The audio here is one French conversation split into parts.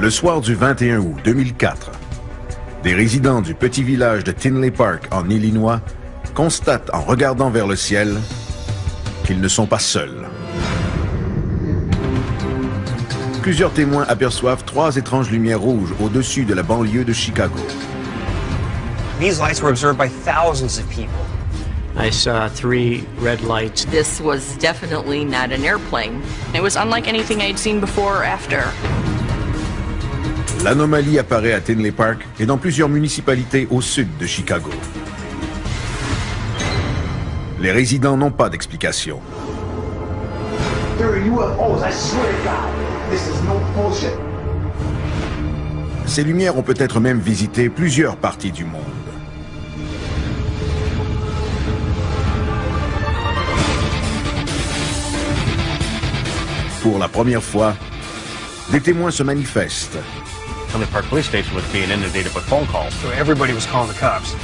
Le soir du 21 août 2004, des résidents du petit village de Tinley Park en Illinois constatent en regardant vers le ciel qu'ils ne sont pas seuls. Plusieurs témoins aperçoivent 3 étranges lumières rouges au-dessus de la banlieue de Chicago. These lights were observed by thousands of people. I saw 3 red lights. This was definitely not an airplane. It was unlike anything I'd seen before or after. L'anomalie apparaît à Tinley Park et dans plusieurs municipalités au sud de Chicago. Les résidents n'ont pas d'explication. Ces lumières ont peut-être même visité plusieurs parties du monde. Pour la première fois, des témoins se manifestent. Tinley Park Police Station was being inundated with phone calls. So everybody was calling the cops.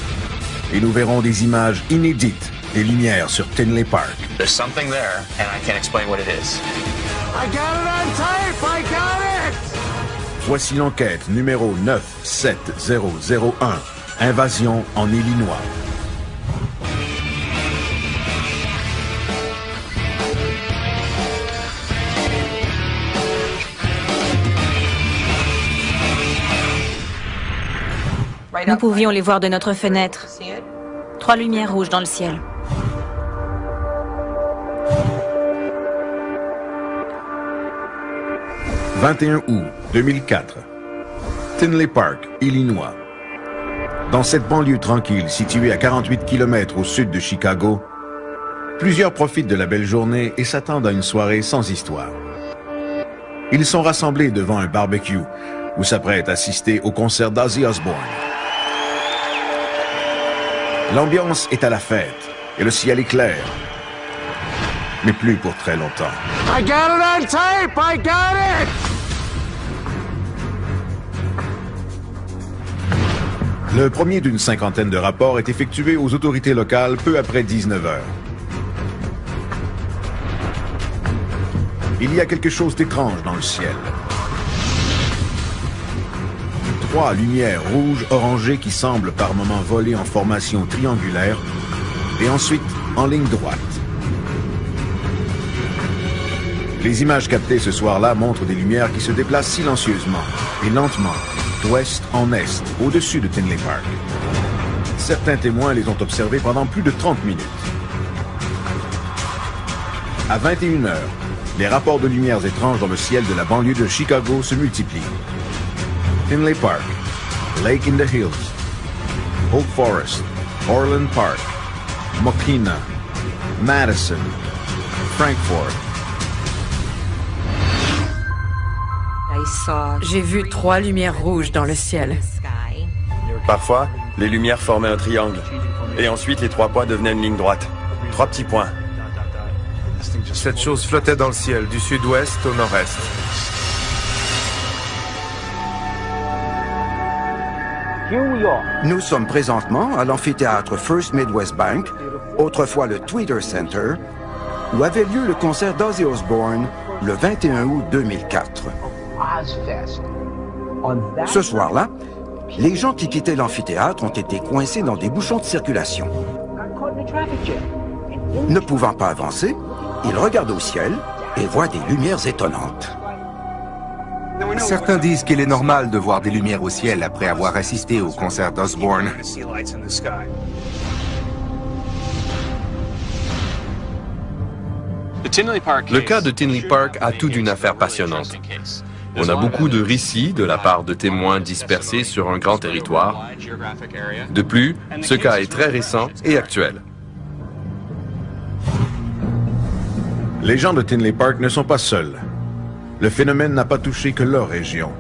Et nous verrons des images inédites des lumières sur Tinley Park. There's something there, and I can't explain what it is. I got it on tape! I got it! Voici l'enquête numéro 97001, Invasion en Illinois. Nous pouvions les voir de notre fenêtre. 3 lumières rouges dans le ciel. « 21 août 2004, Tinley Park, Illinois. Dans cette banlieue tranquille située à 48 km au sud de Chicago, plusieurs profitent de la belle journée et s'attendent à une soirée sans histoire. Ils sont rassemblés devant un barbecue où s'apprêtent à assister au concert d'Ozzy Osbourne. L'ambiance est à la fête et le ciel est clair. Mais plus pour très longtemps. I got it on tape! I got it! Le premier d'une cinquantaine de rapports est effectué aux autorités locales peu après 19 heures. Il y a quelque chose d'étrange dans le ciel. 3 lumières rouges orangées qui semblent par moments voler en formation triangulaire et ensuite en ligne droite. Les images captées ce soir-là montrent des lumières qui se déplacent silencieusement et lentement, d'ouest en est, au-dessus de Tinley Park. Certains témoins les ont observées pendant plus de 30 minutes. À 21 heures, les rapports de lumières étranges dans le ciel de la banlieue de Chicago se multiplient. Tinley Park, Lake in the Hills, Oak Forest, Orland Park, Mokina, Madison, Frankfort. J'ai vu 3 lumières rouges dans le ciel. Parfois, les lumières formaient un triangle. Et ensuite, les 3 points devenaient une ligne droite. 3 petits points. Cette chose flottait dans le ciel, du sud-ouest au nord-est. Nous sommes présentement à l'amphithéâtre First Midwest Bank, autrefois le Tweeter Center, où avait lieu le concert d'Ozzy Osbourne le 21 août 2004. Ce soir-là, les gens qui quittaient l'amphithéâtre ont été coincés dans des bouchons de circulation. Ne pouvant pas avancer, ils regardent au ciel et voient des lumières étonnantes. Certains disent qu'il est normal de voir des lumières au ciel après avoir assisté au concert d'Osbourne. Le cas de Tinley Park a tout d'une affaire passionnante. On a beaucoup de récits de la part de témoins dispersés sur un grand territoire. De plus, ce cas est très récent et actuel. Les gens de Tinley Park ne sont pas seuls. Le phénomène n'a pas touché que leur région.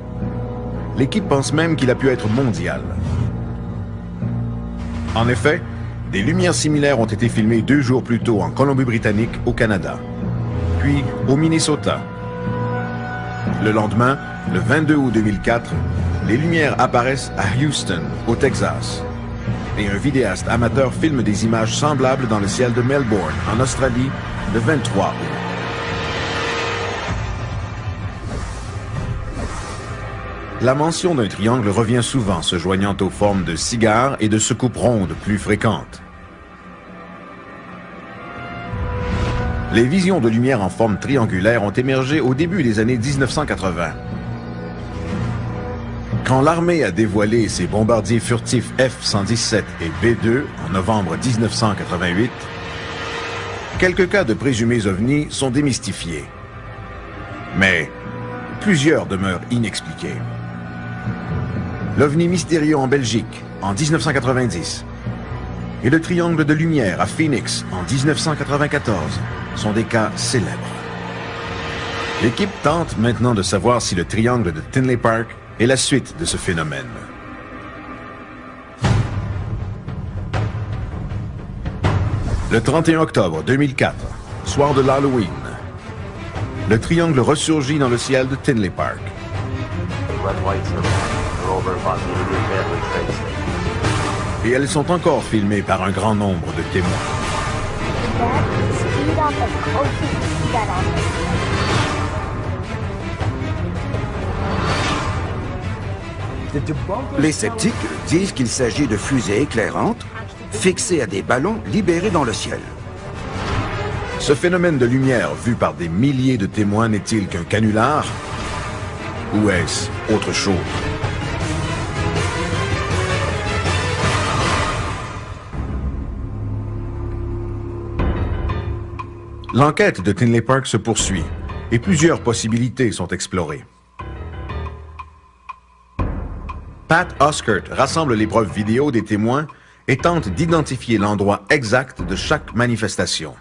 L'équipe pense même qu'il a pu être mondial. En effet, des lumières similaires ont été filmées 2 jours plus tôt en Colombie-Britannique, au Canada, puis au Minnesota. Le lendemain, le 22 août 2004, les lumières apparaissent à Houston, au Texas. Et un vidéaste amateur filme des images semblables dans le ciel de Melbourne, en Australie, le 23 août. la mention d'un triangle revient souvent, se joignant aux formes de cigares et de soucoupes rondes plus fréquentes. Les visions de lumière en forme triangulaire ont émergé au début des années 1980. Quand l'armée a dévoilé ses bombardiers furtifs F-117 et B-2 en novembre 1988, quelques cas de présumés ovnis sont démystifiés. Mais plusieurs demeurent inexpliqués. L'OVNI mystérieux en Belgique, en 1990, et le triangle de lumière à Phoenix, en 1994, sont des cas célèbres. L'équipe tente maintenant de savoir si le triangle de Tinley Park est la suite de ce phénomène. Le 31 octobre 2004, soir de l'Halloween, le triangle ressurgit dans le ciel de Tinley Park. Et elles sont encore filmées par un grand nombre de témoins. Les sceptiques disent qu'il s'agit de fusées éclairantes fixées à des ballons libérés dans le ciel. Ce phénomène de lumière vu par des milliers de témoins n'est-il qu'un canular? Ou est-ce autre chose? L'enquête de Tinley Park se poursuit et plusieurs possibilités sont explorées. Pat Oskert rassemble les preuves vidéo des témoins et tente d'identifier l'endroit exact de chaque manifestation.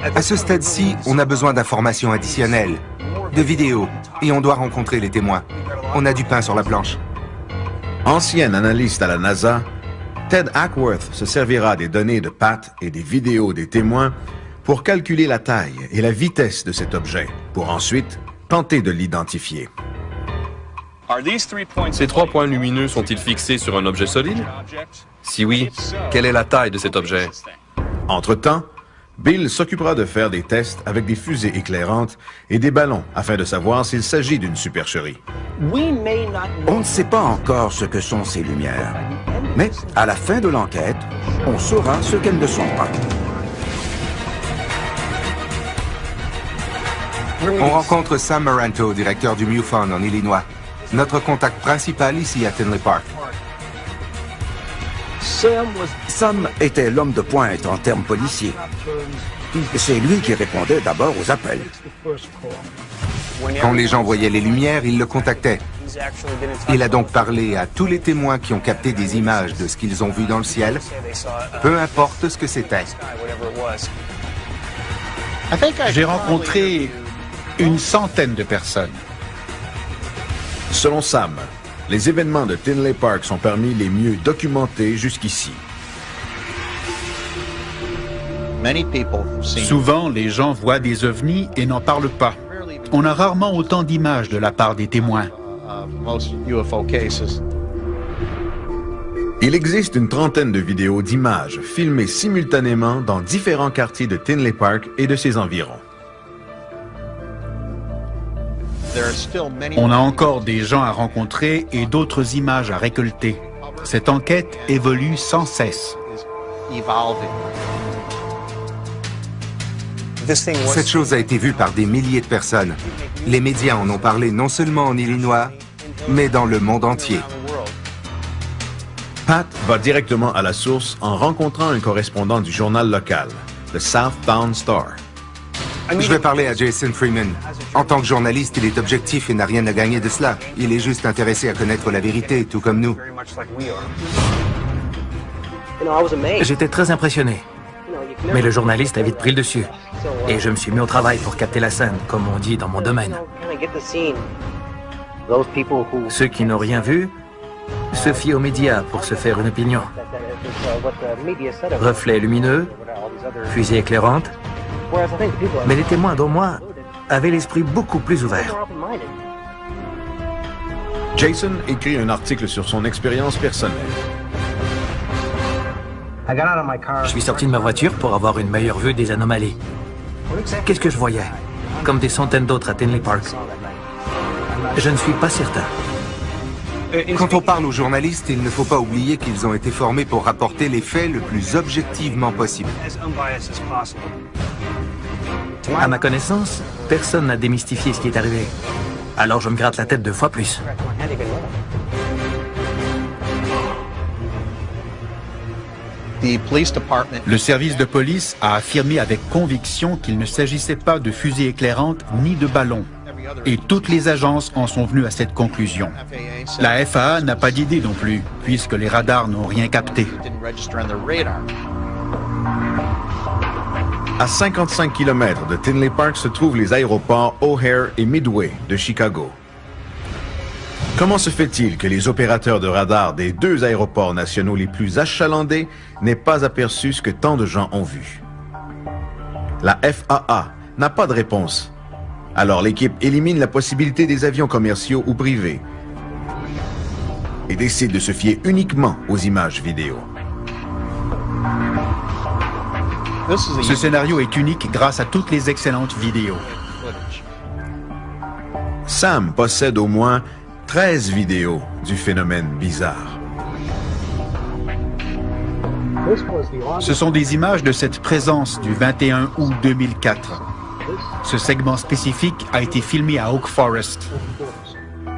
À ce stade-ci, on a besoin d'informations additionnelles, de vidéos, et on doit rencontrer les témoins. On a du pain sur la planche. Ancien analyste à la NASA, Ted Ackworth se servira des données de Pat et des vidéos des témoins pour calculer la taille et la vitesse de cet objet, pour ensuite tenter de l'identifier. Ces 3 points lumineux sont-ils fixés sur un objet solide? Si oui, quelle est la taille de cet objet? Entre-temps, Bill s'occupera de faire des tests avec des fusées éclairantes et des ballons afin de savoir s'il s'agit d'une supercherie. On ne sait pas encore ce que sont ces lumières, mais à la fin de l'enquête, on saura ce qu'elles ne sont pas. On rencontre Sam Maranto, directeur du MUFON en Illinois, notre contact principal ici à Tinley Park. Sam était l'homme de pointe en termes policiers. C'est lui qui répondait d'abord aux appels. Quand les gens voyaient les lumières, ils le contactaient. Il a donc parlé à tous les témoins qui ont capté des images de ce qu'ils ont vu dans le ciel, peu importe ce que c'était. J'ai rencontré une centaine de personnes. Selon Sam, les événements de Tinley Park sont parmi les mieux documentés jusqu'ici. Souvent, les gens voient des ovnis et n'en parlent pas. On a rarement autant d'images de la part des témoins. Il existe une trentaine de vidéos d'images filmées simultanément dans différents quartiers de Tinley Park et de ses environs. On a encore des gens à rencontrer et d'autres images à récolter. Cette enquête évolue sans cesse. Cette chose a été vue par des milliers de personnes. Les médias en ont parlé non seulement en Illinois, mais dans le monde entier. Pat va directement à la source en rencontrant un correspondant du journal local, le Southbound Star. Je vais parler à Jason Freeman. En tant que journaliste, il est objectif et n'a rien à gagner de cela. Il est juste intéressé à connaître la vérité, tout comme nous. J'étais très impressionné. Mais le journaliste a vite pris le dessus. Et je me suis mis au travail pour capter la scène, comme on dit dans mon domaine. Ceux qui n'ont rien vu se fient aux médias pour se faire une opinion. Reflets lumineux, fusées éclairantes. Mais les témoins, dont moi, avaient l'esprit beaucoup plus ouvert. Jason écrit un article sur son expérience personnelle. Je suis sorti de ma voiture pour avoir une meilleure vue des anomalies. Qu'est-ce que je voyais? Comme des centaines d'autres à Tinley Park. Je ne suis pas certain. Quand on parle aux journalistes, il ne faut pas oublier qu'ils ont été formés pour rapporter les faits le plus objectivement possible. À ma connaissance, personne n'a démystifié ce qui est arrivé. Alors je me gratte la tête 2 fois plus. Le service de police a affirmé avec conviction qu'il ne s'agissait pas de fusées éclairantes ni de ballons. Et toutes les agences en sont venues à cette conclusion. La FAA n'a pas d'idée non plus, puisque les radars n'ont rien capté. À 55 km de Tinley Park se trouvent les aéroports O'Hare et Midway de Chicago. Comment se fait-il que les opérateurs de radars des 2 aéroports nationaux les plus achalandés n'aient pas aperçu ce que tant de gens ont vu? La FAA n'a pas de réponse. Alors l'équipe élimine la possibilité des avions commerciaux ou privés et décide de se fier uniquement aux images vidéo. Ce scénario est unique grâce à toutes les excellentes vidéos. Sam possède au moins 13 vidéos du phénomène bizarre. Ce sont des images de cette présence du 21 août 2004. Ce segment spécifique a été filmé à Oak Forest. I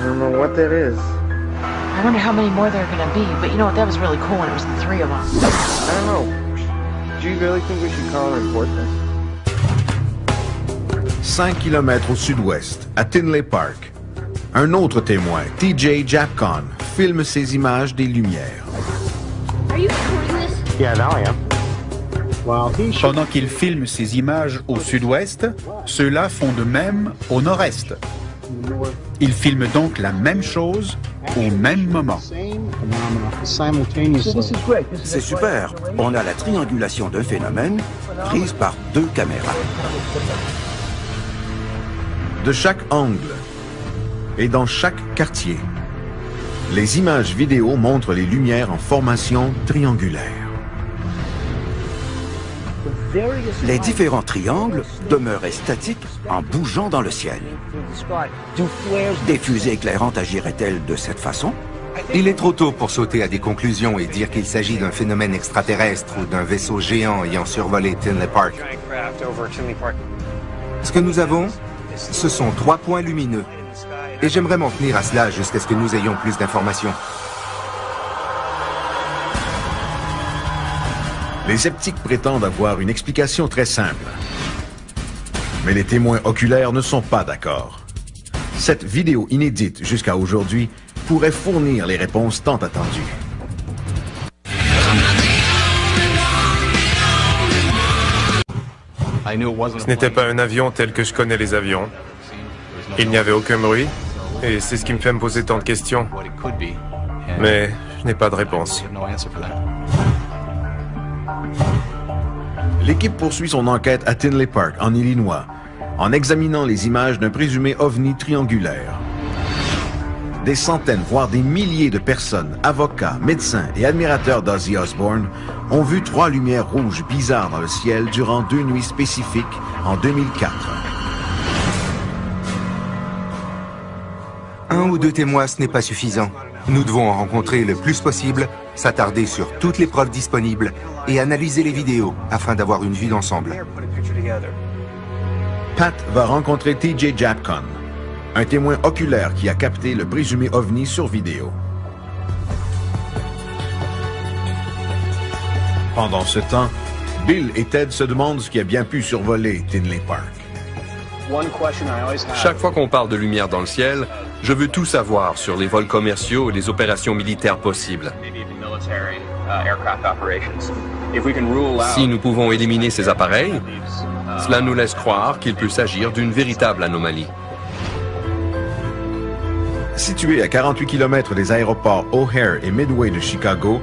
don't know what that is. I wonder how many more there are going to be, but you know what, that was really cool when it was the 3 of us. I don't know. Do you really think we should call and report this? 5 km au sud-ouest, à Tinley Park, un autre témoin, TJ Japcon, filme ces images des lumières. Are you recording this? Yeah, now I am. Pendant qu'il filme ces images au sud-ouest, ceux-là font de même au nord-est. Il filme donc la même chose au même moment. C'est super. On a la triangulation d'un phénomène prise par 2 caméras. De chaque angle et dans chaque quartier, les images vidéo montrent les lumières en formation triangulaire. Les différents triangles demeuraient statiques en bougeant dans le ciel. Des fusées éclairantes agiraient-elles de cette façon? Il est trop tôt pour sauter à des conclusions et dire qu'il s'agit d'un phénomène extraterrestre ou d'un vaisseau géant ayant survolé Tinley Park. Ce que nous avons, ce sont 3 points lumineux. Et j'aimerais m'en tenir à cela jusqu'à ce que nous ayons plus d'informations. Les sceptiques prétendent avoir une explication très simple. Mais les témoins oculaires ne sont pas d'accord. Cette vidéo inédite jusqu'à aujourd'hui pourrait fournir les réponses tant attendues. Ce n'était pas un avion tel que je connais les avions. Il n'y avait aucun bruit, et c'est ce qui me fait me poser tant de questions. Mais je n'ai pas de réponse. L'équipe poursuit son enquête à Tinley Park, en Illinois, en examinant les images d'un présumé ovni triangulaire. Des centaines, voire des milliers de personnes, avocats, médecins et admirateurs d'Ozzy Osbourne, ont vu 3 lumières rouges bizarres dans le ciel durant 2 nuits spécifiques en 2004. 1 ou 2 témoins, ce n'est pas suffisant. Nous devons en rencontrer le plus possible, s'attarder sur toutes les preuves disponibles et analyser les vidéos afin d'avoir une vue d'ensemble. Pat va rencontrer TJ Japcon, un témoin oculaire qui a capté le présumé ovni sur vidéo. Pendant ce temps, Bill et Ted se demandent ce qui a bien pu survoler Tinley Park. Chaque fois qu'on parle de lumière dans le ciel, je veux tout savoir sur les vols commerciaux et les opérations militaires possibles. Si nous pouvons éliminer ces appareils, cela nous laisse croire qu'il peut s'agir d'une véritable anomalie. Situé à 48 km des aéroports O'Hare et Midway de Chicago,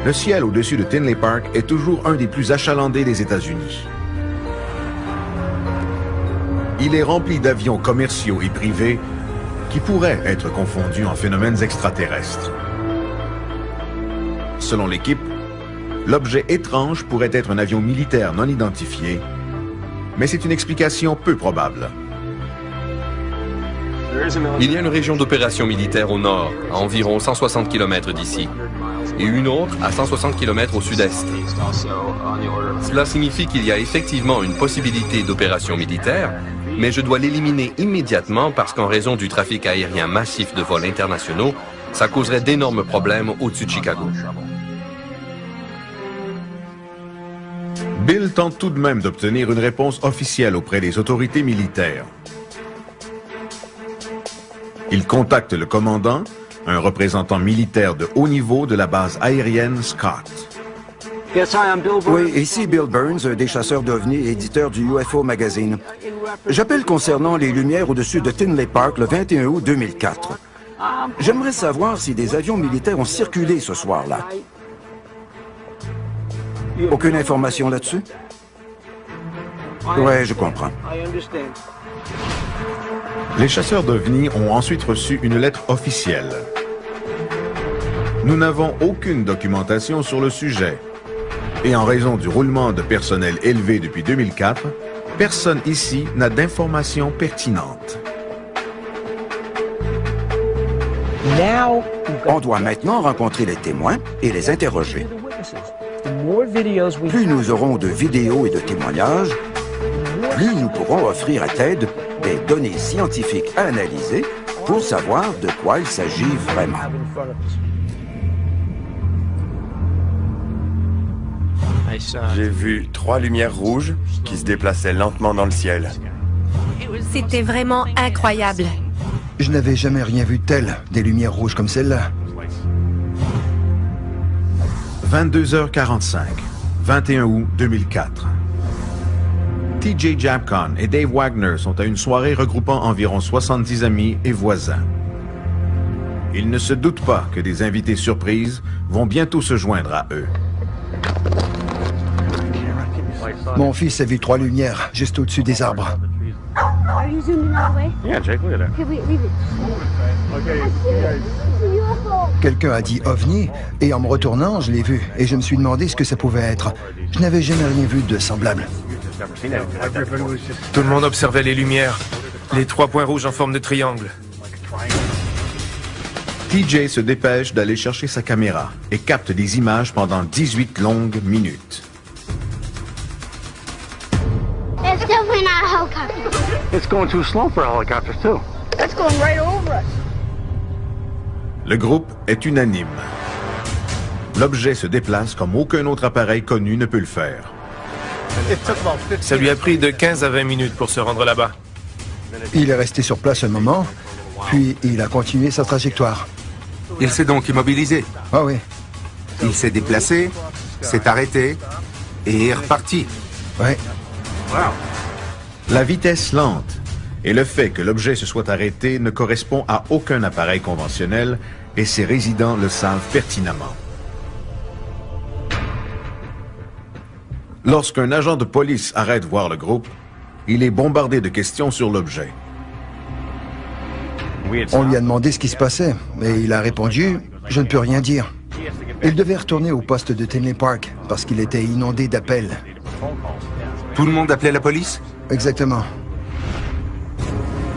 le ciel au-dessus de Tinley Park est toujours un des plus achalandés des États-Unis. Il est rempli d'avions commerciaux et privés qui pourraient être confondus en phénomènes extraterrestres. Selon l'équipe, l'objet étrange pourrait être un avion militaire non identifié, mais c'est une explication peu probable. Il y a une région d'opération militaire au nord, à environ 160 km d'ici, et une autre à 160 km au sud-est. Cela signifie qu'il y a effectivement une possibilité d'opération militaire, mais je dois l'éliminer immédiatement parce qu'en raison du trafic aérien massif de vols internationaux, ça causerait d'énormes problèmes au-dessus de Chicago. Bill tente tout de même d'obtenir une réponse officielle auprès des autorités militaires. Il contacte le commandant, un représentant militaire de haut niveau de la base aérienne Scott. Oui, ici Bill Burns, des chasseurs d'OVNI, éditeur du UFO Magazine. J'appelle concernant les lumières au-dessus de Tinley Park le 21 août 2004. J'aimerais savoir si des avions militaires ont circulé ce soir-là. Aucune information là-dessus? Ouais, je comprends. Les chasseurs d'OVNI ont ensuite reçu une lettre officielle. Nous n'avons aucune documentation sur le sujet. Et en raison du roulement de personnel élevé depuis 2004, personne ici n'a d'informations pertinentes. On doit maintenant rencontrer les témoins et les interroger. Plus nous aurons de vidéos et de témoignages, plus nous pourrons offrir à Ted des données scientifiques à analyser pour savoir de quoi il s'agit vraiment. J'ai vu 3 lumières rouges qui se déplaçaient lentement dans le ciel. C'était vraiment incroyable. Je n'avais jamais rien vu de tel, des lumières rouges comme celle-là. 22h45, 21 août 2004. TJ Japcon et Dave Wagner sont à une soirée regroupant environ 70 amis et voisins. Ils ne se doutent pas que des invités surprises vont bientôt se joindre à eux. Mon fils a vu 3 lumières juste au-dessus des arbres. Are you zooming all the way? Yeah, Jake, look at that. Okay, wait, leave it. Okay. Quelqu'un a dit OVNI, et en me retournant, je l'ai vu, et je me suis demandé ce que ça pouvait être. Je n'avais jamais rien vu de semblable. Tout le monde observait les lumières, les 3 points rouges en forme de triangle. TJ se dépêche d'aller chercher sa caméra et capte des images pendant 18 longues minutes. It's definitely not a helicopter. It's going too slow for a helicopter, too. It's going right over us. Le groupe est unanime. L'objet se déplace comme aucun autre appareil connu ne peut le faire. Ça lui a pris de 15 à 20 minutes pour se rendre là-bas. Il est resté sur place un moment, puis il a continué sa trajectoire. Il s'est donc immobilisé. Ah oui. Il s'est déplacé, s'est arrêté et est reparti. Ouais. La vitesse lente et le fait que l'objet se soit arrêté ne correspond à aucun appareil conventionnel et ses résidents le savent pertinemment. Lorsqu'un agent de police arrête voir le groupe, il est bombardé de questions sur l'objet. On lui a demandé ce qui se passait, mais il a répondu « Je ne peux rien dire ». Il devait retourner au poste de Tinley Park parce qu'il était inondé d'appels. Tout le monde appelait la police? Exactement.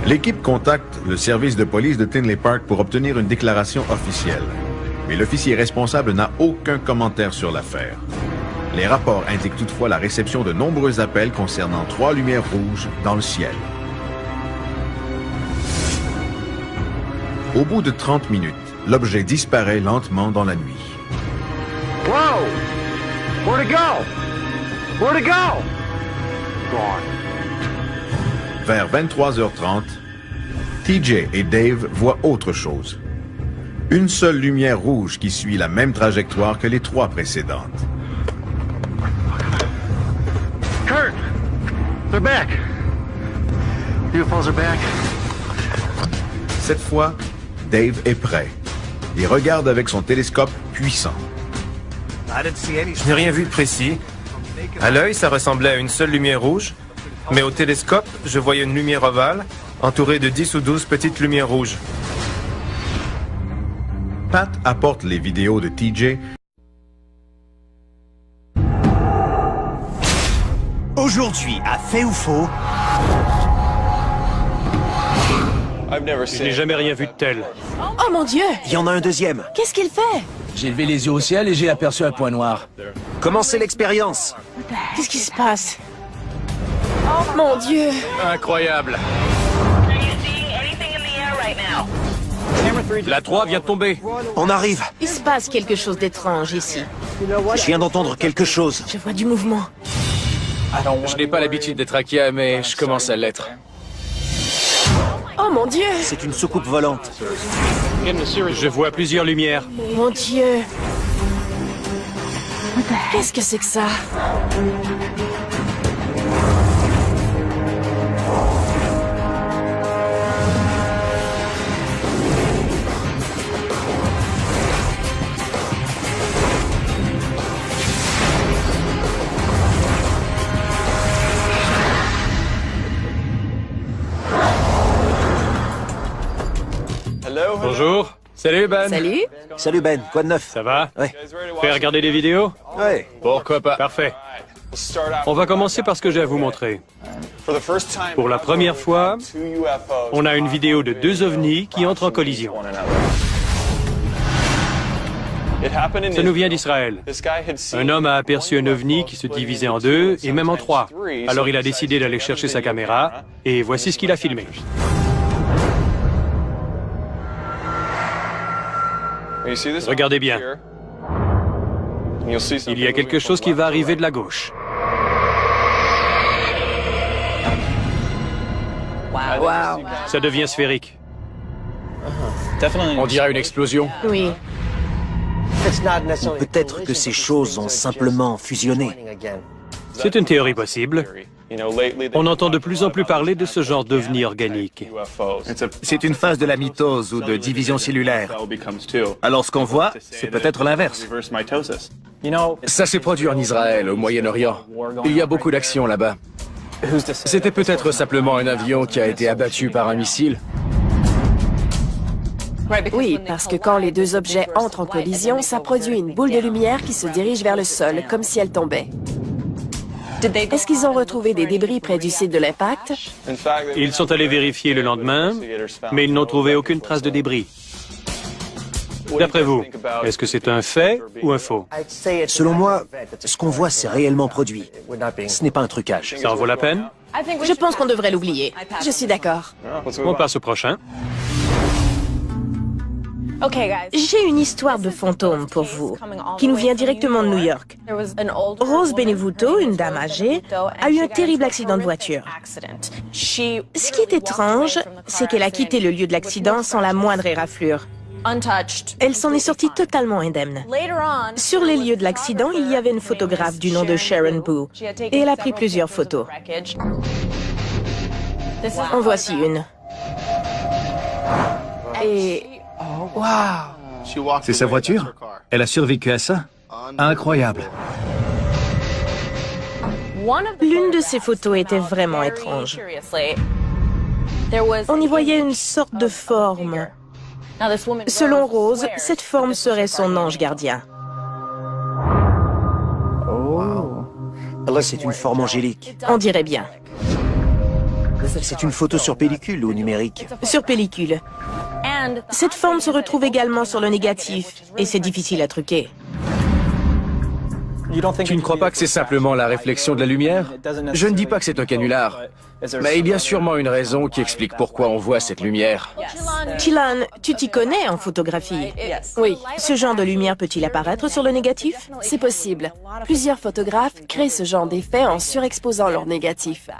L'équipe contacte le service de police de Tinley Park pour obtenir une déclaration officielle. Mais l'officier responsable n'a aucun commentaire sur l'affaire. Les rapports indiquent toutefois la réception de nombreux appels concernant 3 lumières rouges dans le ciel. Au bout de 30 minutes, l'objet disparaît lentement dans la nuit. Whoa! Where'd it go? Where'd it go? Gone. Vers 23h30, TJ et Dave voient autre chose. Une seule lumière rouge qui suit la même trajectoire que les 3 précédentes. Kurt! They're back! UFOs are back. Cette fois, Dave est prêt. Il regarde avec son télescope puissant. Je n'ai rien vu de précis. À l'œil, ça ressemblait à une seule lumière rouge, mais au télescope, je voyais une lumière ovale, entourée de 10 ou 12 petites lumières rouges. Pat apporte les vidéos de TJ. Aujourd'hui, à Fait ou Faux, Je n'ai jamais rien vu de tel. Oh mon Dieu! Il y en a un deuxième. Qu'est-ce qu'il fait? J'ai levé les yeux au ciel et j'ai aperçu un point noir. Commencez l'expérience. Qu'est-ce qui se passe? Mon Dieu! Incroyable. La 3 vient de tomber. On arrive. Il se passe quelque chose d'étrange ici. Je viens d'entendre quelque chose. Je vois du mouvement. Je n'ai pas l'habitude d'être inquiet, mais je commence à l'être. Oh mon Dieu! C'est une soucoupe volante. Je vois plusieurs lumières. Mon Dieu! Qu'est-ce que c'est que ça? Bonjour. Salut Ben. Salut. Salut Ben, quoi de neuf? Ça va? Ouais. Prêt à regarder des vidéos? Ouais. Pourquoi pas? Parfait. On va commencer par ce que j'ai à vous montrer. Pour la première fois, on a une vidéo de 2 ovnis qui entrent en collision. Ça nous vient d'Israël. Un homme a aperçu un ovni qui se divisait en 2 et même en 3. Alors il a décidé d'aller chercher sa caméra et voici ce qu'il a filmé. Regardez bien. Il y a quelque chose qui va arriver de la gauche. Wow. Ça devient sphérique. On dirait une explosion. Oui. Peut-être que ces choses ont simplement fusionné. C'est une théorie possible. On entend de plus en plus parler de ce genre d'ovni organique. C'est une phase de la mitose ou de division cellulaire. Alors ce qu'on voit, c'est peut-être l'inverse. Ça s'est produit en Israël, au Moyen-Orient. Il y a beaucoup d'actions là-bas. C'était peut-être simplement un avion qui a été abattu par un missile. Oui, parce que quand les 2 objets entrent en collision, ça produit une boule de lumière qui se dirige vers le sol, comme si elle tombait. Est-ce qu'ils ont retrouvé des débris près du site de l'impact? Ils sont allés vérifier le lendemain, mais ils n'ont trouvé aucune trace de débris. D'après vous, est-ce que c'est un fait ou un faux? Selon moi, ce qu'on voit s'est réellement produit. Ce n'est pas un trucage. Ça en vaut la peine? Je pense qu'on devrait l'oublier. Je suis d'accord. On passe au prochain. J'ai une histoire de fantôme pour vous, qui nous vient directement de New York. Rose Benevuto, une dame âgée, a eu un terrible accident de voiture. Ce qui est étrange, c'est qu'elle a quitté le lieu de l'accident sans la moindre éraflure. Elle s'en est sortie totalement indemne. Sur les lieux de l'accident, il y avait une photographe du nom de Sharon Boo, et elle a pris plusieurs photos. En voici une. Et... Wow! C'est sa voiture? Elle a survécu à ça? Incroyable. L'une de ces photos était vraiment étrange. On y voyait une sorte de forme. Selon Rose, cette forme serait son ange gardien. Là, c'est une forme angélique. On dirait bien. C'est une photo sur pellicule ou numérique? Sur pellicule. Cette forme se retrouve également sur le négatif, et c'est difficile à truquer. Tu ne crois pas que c'est simplement la réflexion de la lumière? Je ne dis pas que c'est un canular, mais il y a sûrement une raison qui explique pourquoi on voit cette lumière. Tilan, tu t'y connais en photographie? Oui. Ce genre de lumière peut-il apparaître sur le négatif? C'est possible. Plusieurs photographes créent ce genre d'effet en surexposant leur négatif.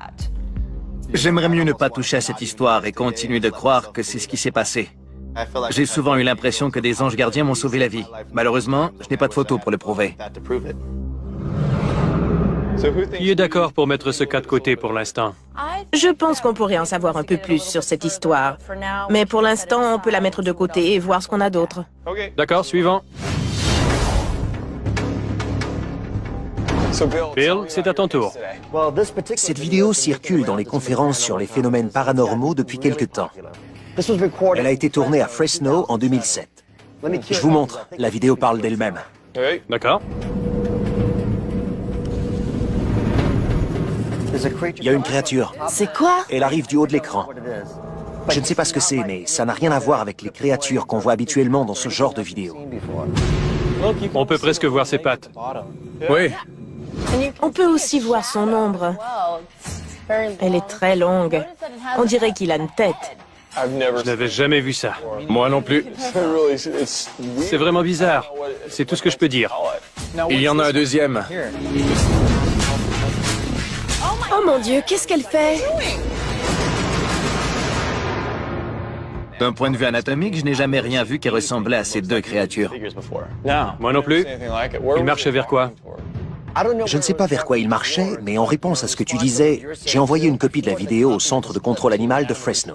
J'aimerais mieux ne pas toucher à cette histoire et continuer de croire que c'est ce qui s'est passé. J'ai souvent eu l'impression que des anges gardiens m'ont sauvé la vie. Malheureusement, je n'ai pas de photos pour le prouver. Qui est d'accord pour mettre ce cas de côté pour l'instant? Je pense qu'on pourrait en savoir un peu plus sur cette histoire. Mais pour l'instant, on peut la mettre de côté et voir ce qu'on a d'autre. D'accord, suivant. Bill, c'est à ton tour. Cette vidéo circule dans les conférences sur les phénomènes paranormaux depuis quelque temps. Elle a été tournée à Fresno en 2007. Je vous montre, la vidéo parle d'elle-même. D'accord. Il y a une créature. C'est quoi? Elle arrive du haut de l'écran. Je ne sais pas ce que c'est, mais ça n'a rien à voir avec les créatures qu'on voit habituellement dans ce genre de vidéos. On peut presque voir ses pattes. Oui. On peut aussi voir son ombre. Elle est très longue. On dirait qu'il a une tête. Je n'avais jamais vu ça. Moi non plus. C'est vraiment bizarre. C'est tout ce que je peux dire. Il y en a un deuxième. Oh mon Dieu, qu'est-ce qu'elle fait? D'un point de vue anatomique, je n'ai jamais rien vu qui ressemblait à ces deux créatures. Moi non plus. Il marchait vers quoi? Je ne sais pas vers quoi il marchait, mais en réponse à ce que tu disais, j'ai envoyé une copie de la vidéo au centre de contrôle animal de Fresno.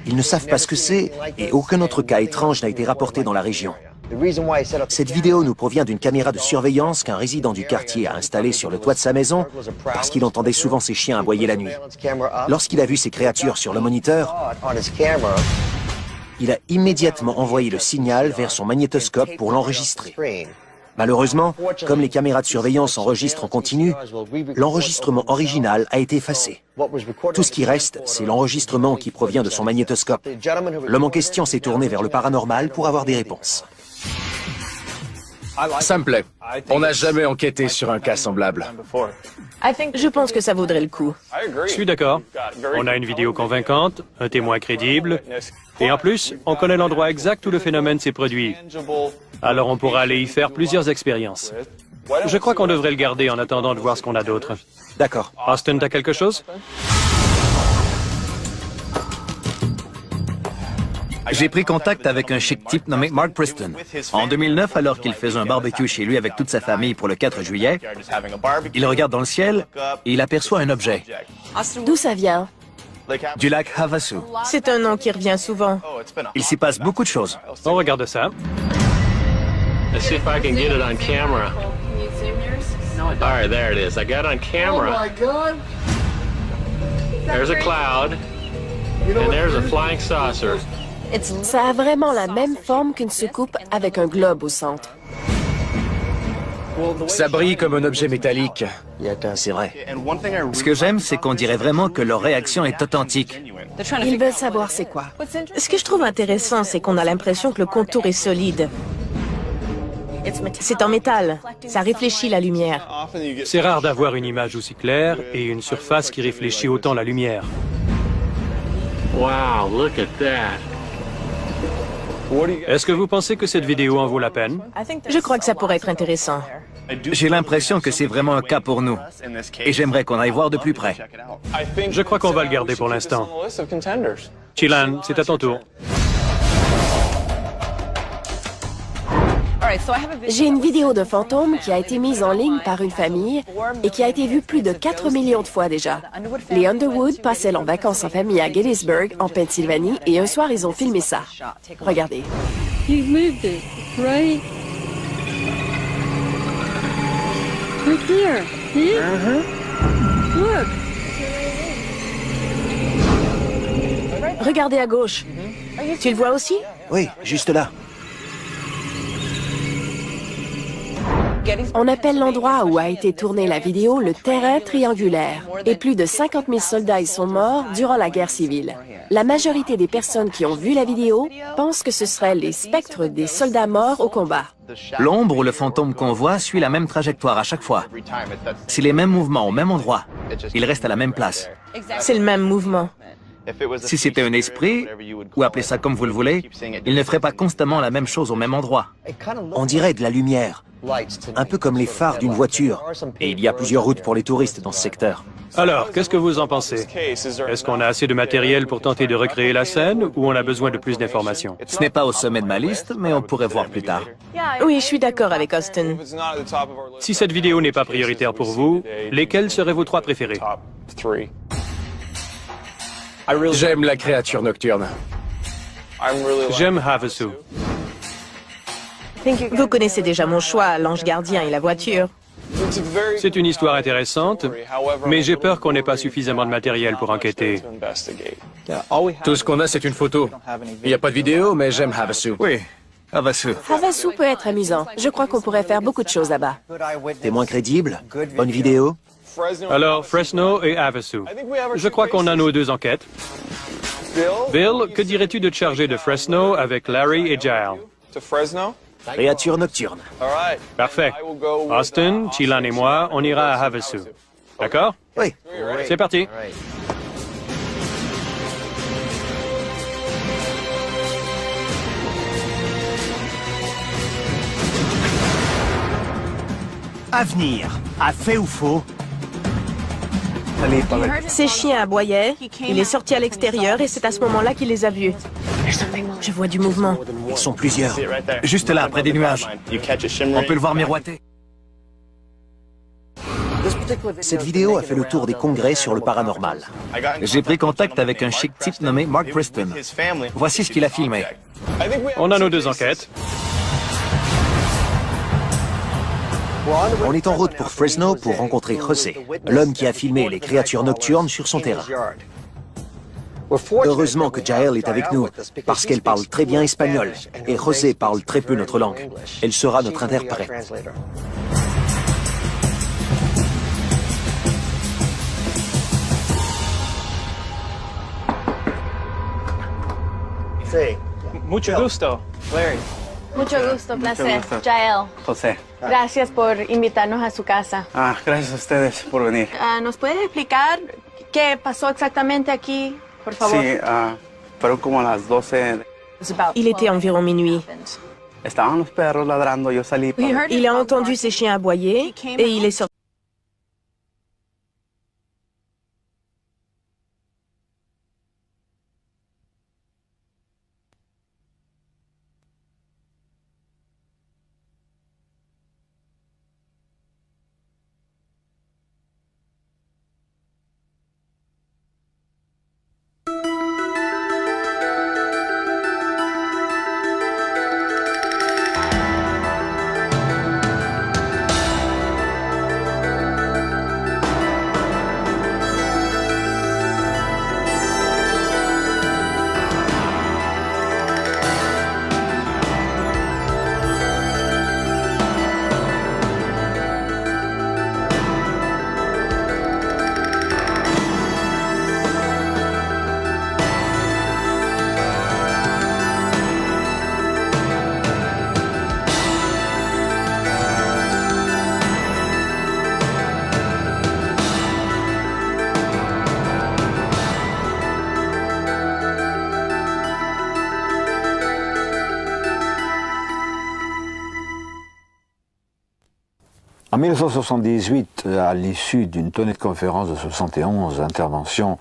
Ils ne savent pas ce que c'est et aucun autre cas étrange n'a été rapporté dans la région. Cette vidéo nous provient d'une caméra de surveillance qu'un résident du quartier a installée sur le toit de sa maison parce qu'il entendait souvent ses chiens aboyer la nuit. Lorsqu'il a vu ces créatures sur le moniteur, il a immédiatement envoyé le signal vers son magnétoscope pour l'enregistrer. Malheureusement, comme les caméras de surveillance enregistrent en continu, l'enregistrement original a été effacé. Tout ce qui reste, c'est l'enregistrement qui provient de son magnétoscope. L'homme en question s'est tourné vers le paranormal pour avoir des réponses. Ça me plaît. On n'a jamais enquêté sur un cas semblable. Je pense que ça vaudrait le coup. Je suis d'accord. On a une vidéo convaincante, un témoin crédible, et en plus, on connaît l'endroit exact où le phénomène s'est produit. Alors on pourra aller y faire plusieurs expériences. Je crois qu'on devrait le garder en attendant de voir ce qu'on a d'autre. D'accord. Austin, t'as quelque chose? J'ai pris contact avec un chic type nommé Mark Preston. En 2009, alors qu'il faisait un barbecue chez lui avec toute sa famille pour le 4 juillet, il regarde dans le ciel et il aperçoit un objet. D'où ça vient? Du lac Havasu. C'est un nom qui revient souvent. Il s'y passe beaucoup de choses. On regarde ça. Let's see if I can get it on camera. All right, there it is. I got it on camera. Oh my God! There's a cloud, and there's a flying saucer. Ça a vraiment la même forme qu'une soucoupe avec un globe au centre. Ça brille comme un objet métallique. C'est vrai. Ce que j'aime, c'est qu'on dirait vraiment que leur réaction est authentique. Ils veulent savoir c'est quoi. Ce que je trouve intéressant, c'est qu'on a l'impression que le contour est solide. C'est en métal. Ça réfléchit la lumière. C'est rare d'avoir une image aussi claire et une surface qui réfléchit autant la lumière. Wow, look at that. Est-ce que vous pensez que cette vidéo en vaut la peine? Je crois que ça pourrait être intéressant. J'ai l'impression que c'est vraiment un cas pour nous. Et j'aimerais qu'on aille voir de plus près. Je crois qu'on va le garder pour l'instant. Chilan, c'est à ton tour. J'ai une vidéo de fantôme qui a été mise en ligne par une famille et qui a été vue plus de 4 millions de fois déjà. Les Underwood passaient leurs vacances en famille à Gettysburg, en Pennsylvanie, et un soir, ils ont filmé ça. Regardez. You moved it, right? Right there. See? Look. Regardez à gauche. Tu le vois aussi? Oui, juste là. On appelle l'endroit où a été tournée la vidéo le terrain triangulaire. Et plus de 50 000 soldats y sont morts durant la guerre civile. La majorité des personnes qui ont vu la vidéo pensent que ce seraient les spectres des soldats morts au combat. L'ombre ou le fantôme qu'on voit suit la même trajectoire à chaque fois. C'est les mêmes mouvements au même endroit. Il reste à la même place. C'est le même mouvement. Si c'était un esprit, ou appelez ça comme vous le voulez, il ne ferait pas constamment la même chose au même endroit. On dirait de la lumière, un peu comme les phares d'une voiture. Et il y a plusieurs routes pour les touristes dans ce secteur. Alors, qu'est-ce que vous en pensez? Est-ce qu'on a assez de matériel pour tenter de recréer la scène ou on a besoin de plus d'informations? Ce n'est pas au sommet de ma liste, mais on pourrait voir plus tard. Oui, je suis d'accord avec Austin. Si cette vidéo n'est pas prioritaire pour vous, lesquels seraient vos 3 préférés? J'aime la créature nocturne. J'aime Havasu. Vous connaissez déjà mon choix, l'ange gardien et la voiture. C'est une histoire intéressante, mais j'ai peur qu'on n'ait pas suffisamment de matériel pour enquêter. Tout ce qu'on a, c'est une photo. Il n'y a pas de vidéo, mais j'aime Havasu. Oui, Havasu. Havasu peut être amusant. Je crois qu'on pourrait faire beaucoup de choses là-bas. Témoin crédible, bonne vidéo. Alors, Fresno et Havasu. Je crois qu'on a nos 2 enquêtes. Bill, que dirais-tu de te charger de Fresno avec Larry et Jael? Créature nocturne. Parfait. Austin, Chilan et moi, on ira à Havasu. D'accord? Oui. C'est parti. Avenir, à fait ou faux? Ces chiens aboyaient, il est sorti à l'extérieur et c'est à ce moment-là qu'il les a vus. Je vois du mouvement. Ils sont plusieurs. Juste là, près des nuages. On peut le voir miroiter. Cette vidéo a fait le tour des congrès sur le paranormal. J'ai pris contact avec un chic type nommé Mark Preston. Voici ce qu'il a filmé. On a nos deux enquêtes. On est en route pour Fresno pour rencontrer José, l'homme qui a filmé les créatures nocturnes sur son terrain. Heureusement que Jael est avec nous, parce qu'elle parle très bien espagnol, et José parle très peu notre langue. Elle sera notre interprète. Mucho gusto. Larry. Mucho gusto, placer. Jael. José. Gracias por invitarnos a su casa. Gracias a ustedes por venir. ¿Nos puede explicar qué pasó exactamente aquí, por favor? Sí, fueron como a las 12. Il était environ minuit. Estaban los perros ladrando, yo salí. Il a entendu ses chiens aboyer et il est sorti. En 1978, à l'issue d'une tournée de conférences de 71 interventions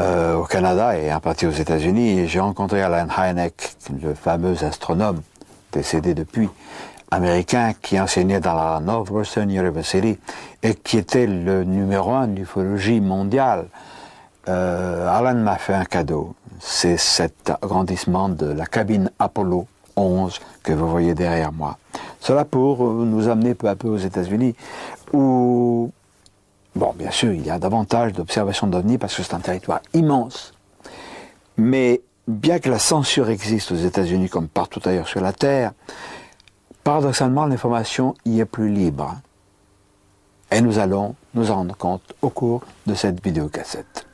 au Canada et en partie aux États-Unis, j'ai rencontré Alan Hynek, le fameux astronome décédé depuis, américain qui enseignait dans la Northwestern University et qui était le numéro 1 d'ufologie mondiale. Alan m'a fait un cadeau, c'est cet agrandissement de la cabine Apollo 11 que vous voyez derrière moi. Cela pour nous amener peu à peu aux États-Unis où, bon, bien sûr, il y a davantage d'observations d'OVNI parce que c'est un territoire immense. Mais bien que la censure existe aux États-Unis comme partout ailleurs sur la Terre, paradoxalement, l'information y est plus libre. Et nous allons nous en rendre compte au cours de cette vidéocassette.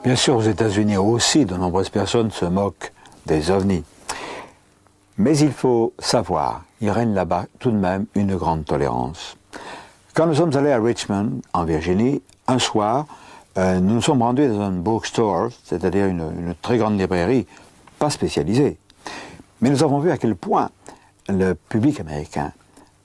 Bien sûr, aux États-Unis aussi, de nombreuses personnes se moquent des ovnis. Mais il faut savoir, il règne là-bas tout de même une grande tolérance. Quand nous sommes allés à Richmond, en Virginie, un soir, nous nous sommes rendus dans un bookstore, c'est-à-dire une très grande librairie, pas spécialisée. Mais nous avons vu à quel point le public américain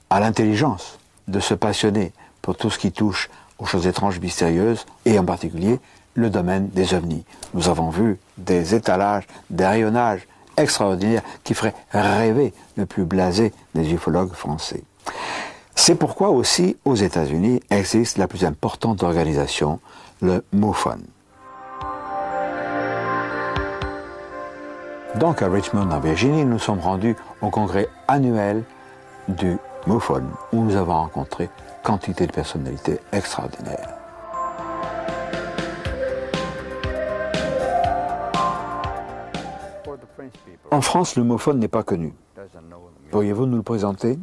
a l'intelligence de se passionner pour tout ce qui touche aux choses étranges, mystérieuses, et en particulier le domaine des ovnis. Nous avons vu des étalages, des rayonnages extraordinaires qui feraient rêver le plus blasé des ufologues français. C'est pourquoi aussi aux États-Unis existe la plus importante organisation, le MUFON. Donc à Richmond en Virginie, nous sommes rendus au congrès annuel du MUFON où nous avons rencontré quantité de personnalités extraordinaires. En France, le MUFON n'est pas connu. Pourriez-vous nous le présenter?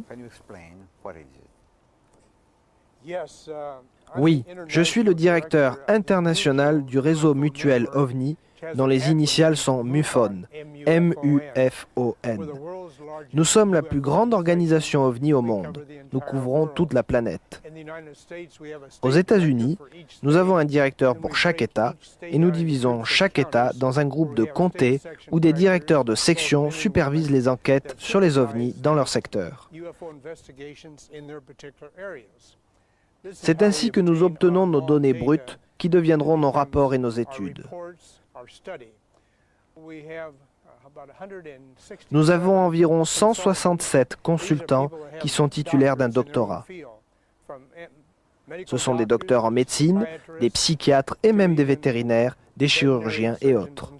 Oui, je suis le directeur international du réseau mutuel OVNI, dont les initiales sont MUFON, M-U-F-O-N. Nous sommes la plus grande organisation OVNI au monde. Nous couvrons toute la planète. Aux États-Unis, nous avons un directeur pour chaque État et nous divisons chaque État dans un groupe de comtés où des directeurs de section supervisent les enquêtes sur les OVNI dans leur secteur. C'est ainsi que nous obtenons nos données brutes qui deviendront nos rapports et nos études. Nous avons environ 167 consultants qui sont titulaires d'un doctorat. Ce sont des docteurs en médecine, des psychiatres et même des vétérinaires, des chirurgiens et autres.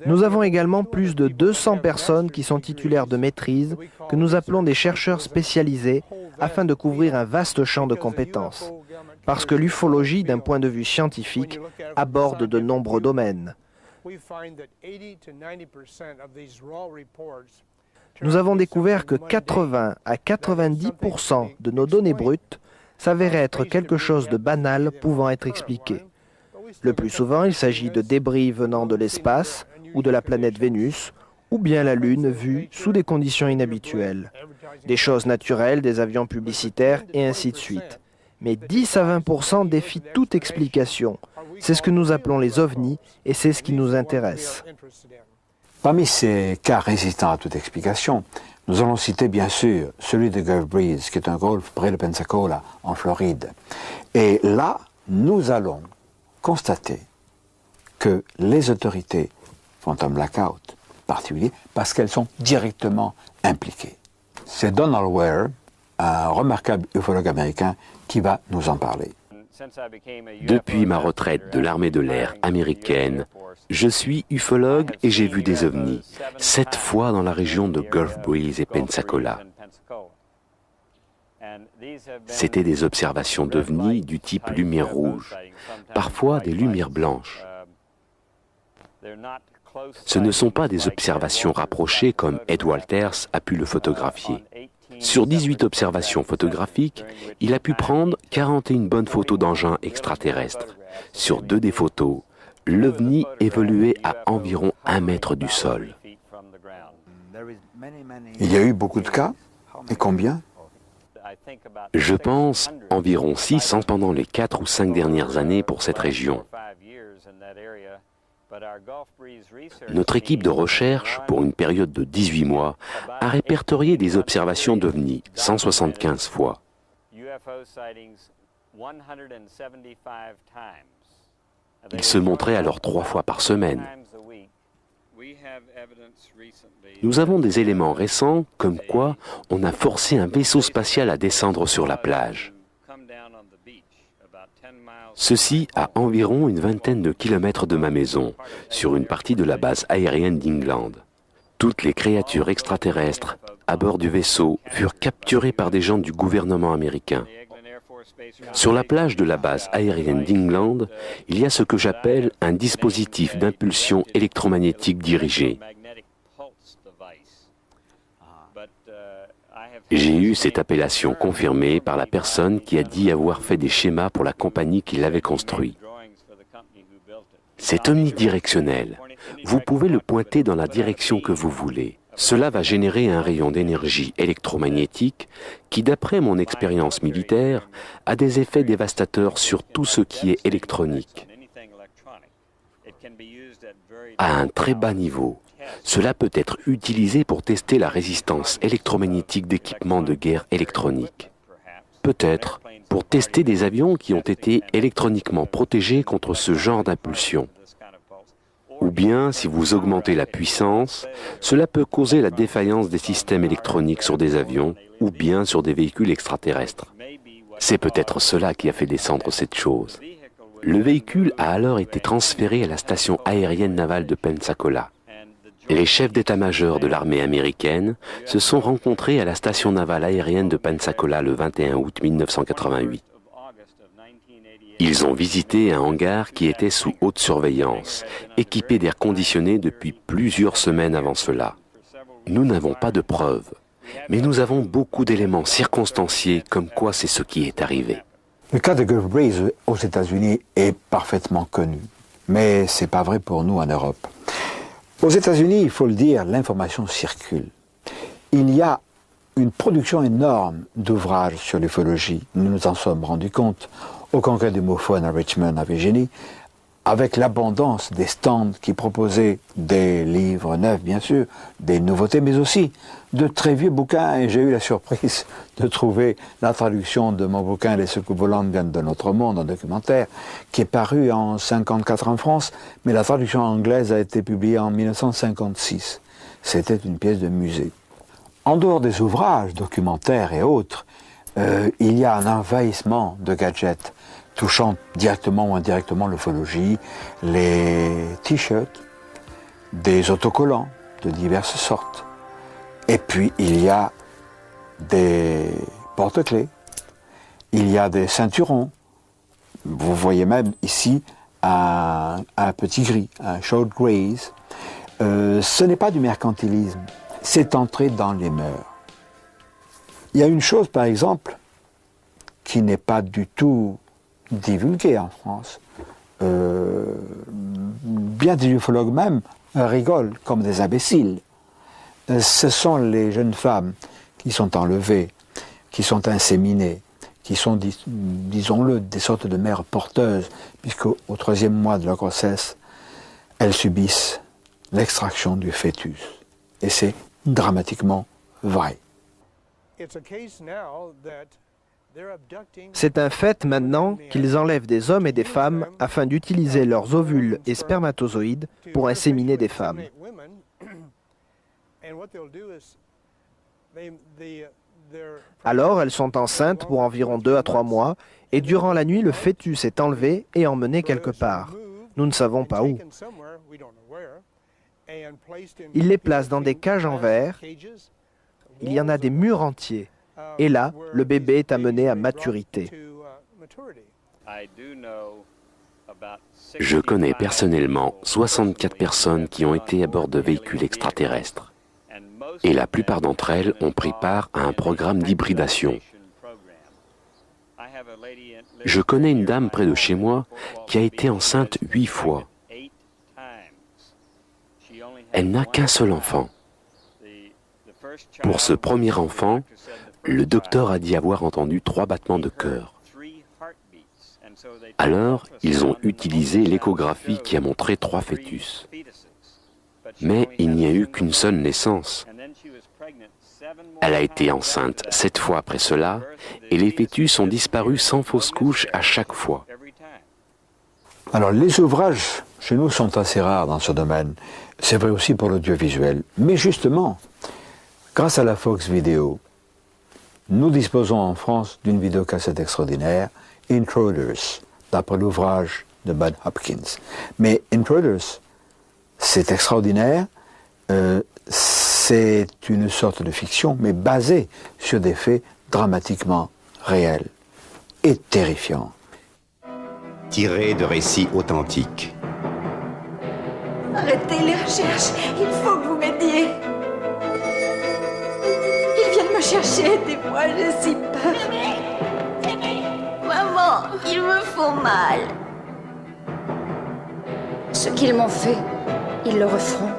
Nous avons également plus de 200 personnes qui sont titulaires de maîtrise, que nous appelons des chercheurs spécialisés, afin de couvrir un vaste champ de compétences. Parce que l'ufologie, d'un point de vue scientifique, aborde de nombreux domaines. Nous avons découvert que 80 à 90% de nos données brutes s'avéraient être quelque chose de banal pouvant être expliqué. Le plus souvent, il s'agit de débris venant de l'espace ou de la planète Vénus, ou bien la Lune vue sous des conditions inhabituelles. Des choses naturelles, des avions publicitaires, et ainsi de suite. Mais 10 à 20% défient toute explication. C'est ce que nous appelons les ovnis, et c'est ce qui nous intéresse. Parmi ces cas résistants à toute explication, nous allons citer bien sûr celui de Gulf Breeze, qui est un golfe près de Pensacola, en Floride. Et là, nous allons constater que les autorités font un blackout particulier parce qu'elles sont directement impliquées. C'est Donald Ware, un remarquable ufologue américain, qui va nous en parler. Depuis ma retraite de l'armée de l'air américaine, je suis ufologue et j'ai vu des ovnis, 7 fois dans la région de Gulf Breeze et Pensacola. C'étaient des observations d'ovnis du type lumière rouge, parfois des lumières blanches. Ce ne sont pas des observations rapprochées comme Ed Walters a pu le photographier. Sur 18 observations photographiques, il a pu prendre 41 bonnes photos d'engins extraterrestres. Sur 2 des photos, l'ovni évoluait à environ 1 mètre du sol. Il y a eu beaucoup de cas. Et combien? Je pense environ 600 pendant les 4 ou 5 dernières années pour cette région. Notre équipe de recherche, pour une période de 18 mois, a répertorié des observations d'ovnis 175 fois. Ils se montraient alors 3 fois par semaine. Nous avons des éléments récents comme quoi on a forcé un vaisseau spatial à descendre sur la plage. Ceci à environ une vingtaine de kilomètres de ma maison, sur une partie de la base aérienne d'England. Toutes les créatures extraterrestres à bord du vaisseau furent capturées par des gens du gouvernement américain. Sur la plage de la base aérienne d'England, il y a ce que j'appelle un dispositif d'impulsion électromagnétique dirigée. J'ai eu cette appellation confirmée par la personne qui a dit avoir fait des schémas pour la compagnie qui l'avait construit. C'est omnidirectionnel. Vous pouvez le pointer dans la direction que vous voulez. Cela va générer un rayon d'énergie électromagnétique qui, d'après mon expérience militaire, a des effets dévastateurs sur tout ce qui est électronique. À un très bas niveau, cela peut être utilisé pour tester la résistance électromagnétique d'équipements de guerre électronique. Peut-être pour tester des avions qui ont été électroniquement protégés contre ce genre d'impulsion. Ou bien, si vous augmentez la puissance, cela peut causer la défaillance des systèmes électroniques sur des avions ou bien sur des véhicules extraterrestres. C'est peut-être cela qui a fait descendre cette chose. Le véhicule a alors été transféré à la station aérienne navale de Pensacola. Les chefs d'état-major de l'armée américaine se sont rencontrés à la station navale aérienne de Pensacola le 21 août 1988. Ils ont visité un hangar qui était sous haute surveillance, équipé d'air conditionné depuis plusieurs semaines avant cela. Nous n'avons pas de preuves, mais nous avons beaucoup d'éléments circonstanciés comme quoi c'est ce qui est arrivé. Le cas de Gulf Breeze aux États-Unis est parfaitement connu, mais c'est pas vrai pour nous en Europe. Aux États-Unis, il faut le dire, l'information circule. Il y a une production énorme d'ouvrages sur l'ufologie. Nous nous en sommes rendus compte au congrès du MUFON à Richmond, à Virginie, avec l'abondance des stands qui proposaient des livres neufs, bien sûr, des nouveautés, mais aussi de très vieux bouquins. Et j'ai eu la surprise de trouver la traduction de mon bouquin « Les soucoupes volantes viennent de notre monde », un documentaire, qui est paru en 1954 en France, mais la traduction anglaise a été publiée en 1956. C'était une pièce de musée. En dehors des ouvrages, documentaires et autres, il y a un envahissement de gadgets touchant directement ou indirectement l'ufologie, les t-shirts, des autocollants de diverses sortes. Et puis il y a des porte-clés, il y a des ceinturons. Vous voyez même ici un petit gris, un short grays. Ce n'est pas du mercantilisme, c'est entrer dans les mœurs. Il y a une chose, par exemple, qui n'est pas du tout divulguée en France. Bien des ufologues même rigolent comme des imbéciles. Ce sont les jeunes femmes qui sont enlevées, qui sont inséminées, qui sont, disons-le, des sortes de mères porteuses, puisqu'au 3e mois de leur grossesse, elles subissent l'extraction du fœtus. Et c'est dramatiquement vrai. C'est un fait maintenant qu'ils enlèvent des hommes et des femmes afin d'utiliser leurs ovules et spermatozoïdes pour inséminer des femmes. Alors elles sont enceintes pour environ 2 à 3 mois et durant la nuit le fœtus est enlevé et emmené quelque part. Nous ne savons pas où. Ils les placent dans des cages en verre. Il y en a des murs entiers. Et là, le bébé est amené à maturité. Je connais personnellement 64 personnes qui ont été à bord de véhicules extraterrestres. Et la plupart d'entre elles ont pris part à un programme d'hybridation. Je connais une dame près de chez moi qui a été enceinte 8 fois. Elle n'a qu'un seul enfant. Pour ce premier enfant, le docteur a dit avoir entendu 3 battements de cœur. Alors, ils ont utilisé l'échographie qui a montré 3 fœtus. Mais il n'y a eu qu'une seule naissance. Elle a été enceinte 7 fois après cela, et les fœtus ont disparu sans fausse couche à chaque fois. Alors, les ouvrages chez nous sont assez rares dans ce domaine. C'est vrai aussi pour l'audiovisuel. Mais justement, grâce à la Fox Video, nous disposons en France d'une vidéocassette extraordinaire, Intruders, d'après l'ouvrage de Bud Hopkins. Mais Intruders, c'est extraordinaire, c'est une sorte de fiction, mais basée sur des faits dramatiquement réels et terrifiants. Tiré de récits authentiques. Arrêtez les recherches, il faut que vous m'aidiez. Ils viennent me chercher, aidez-moi, j'ai si peur. Maman, ils me font mal. Ce qu'ils m'ont fait, ils le referont.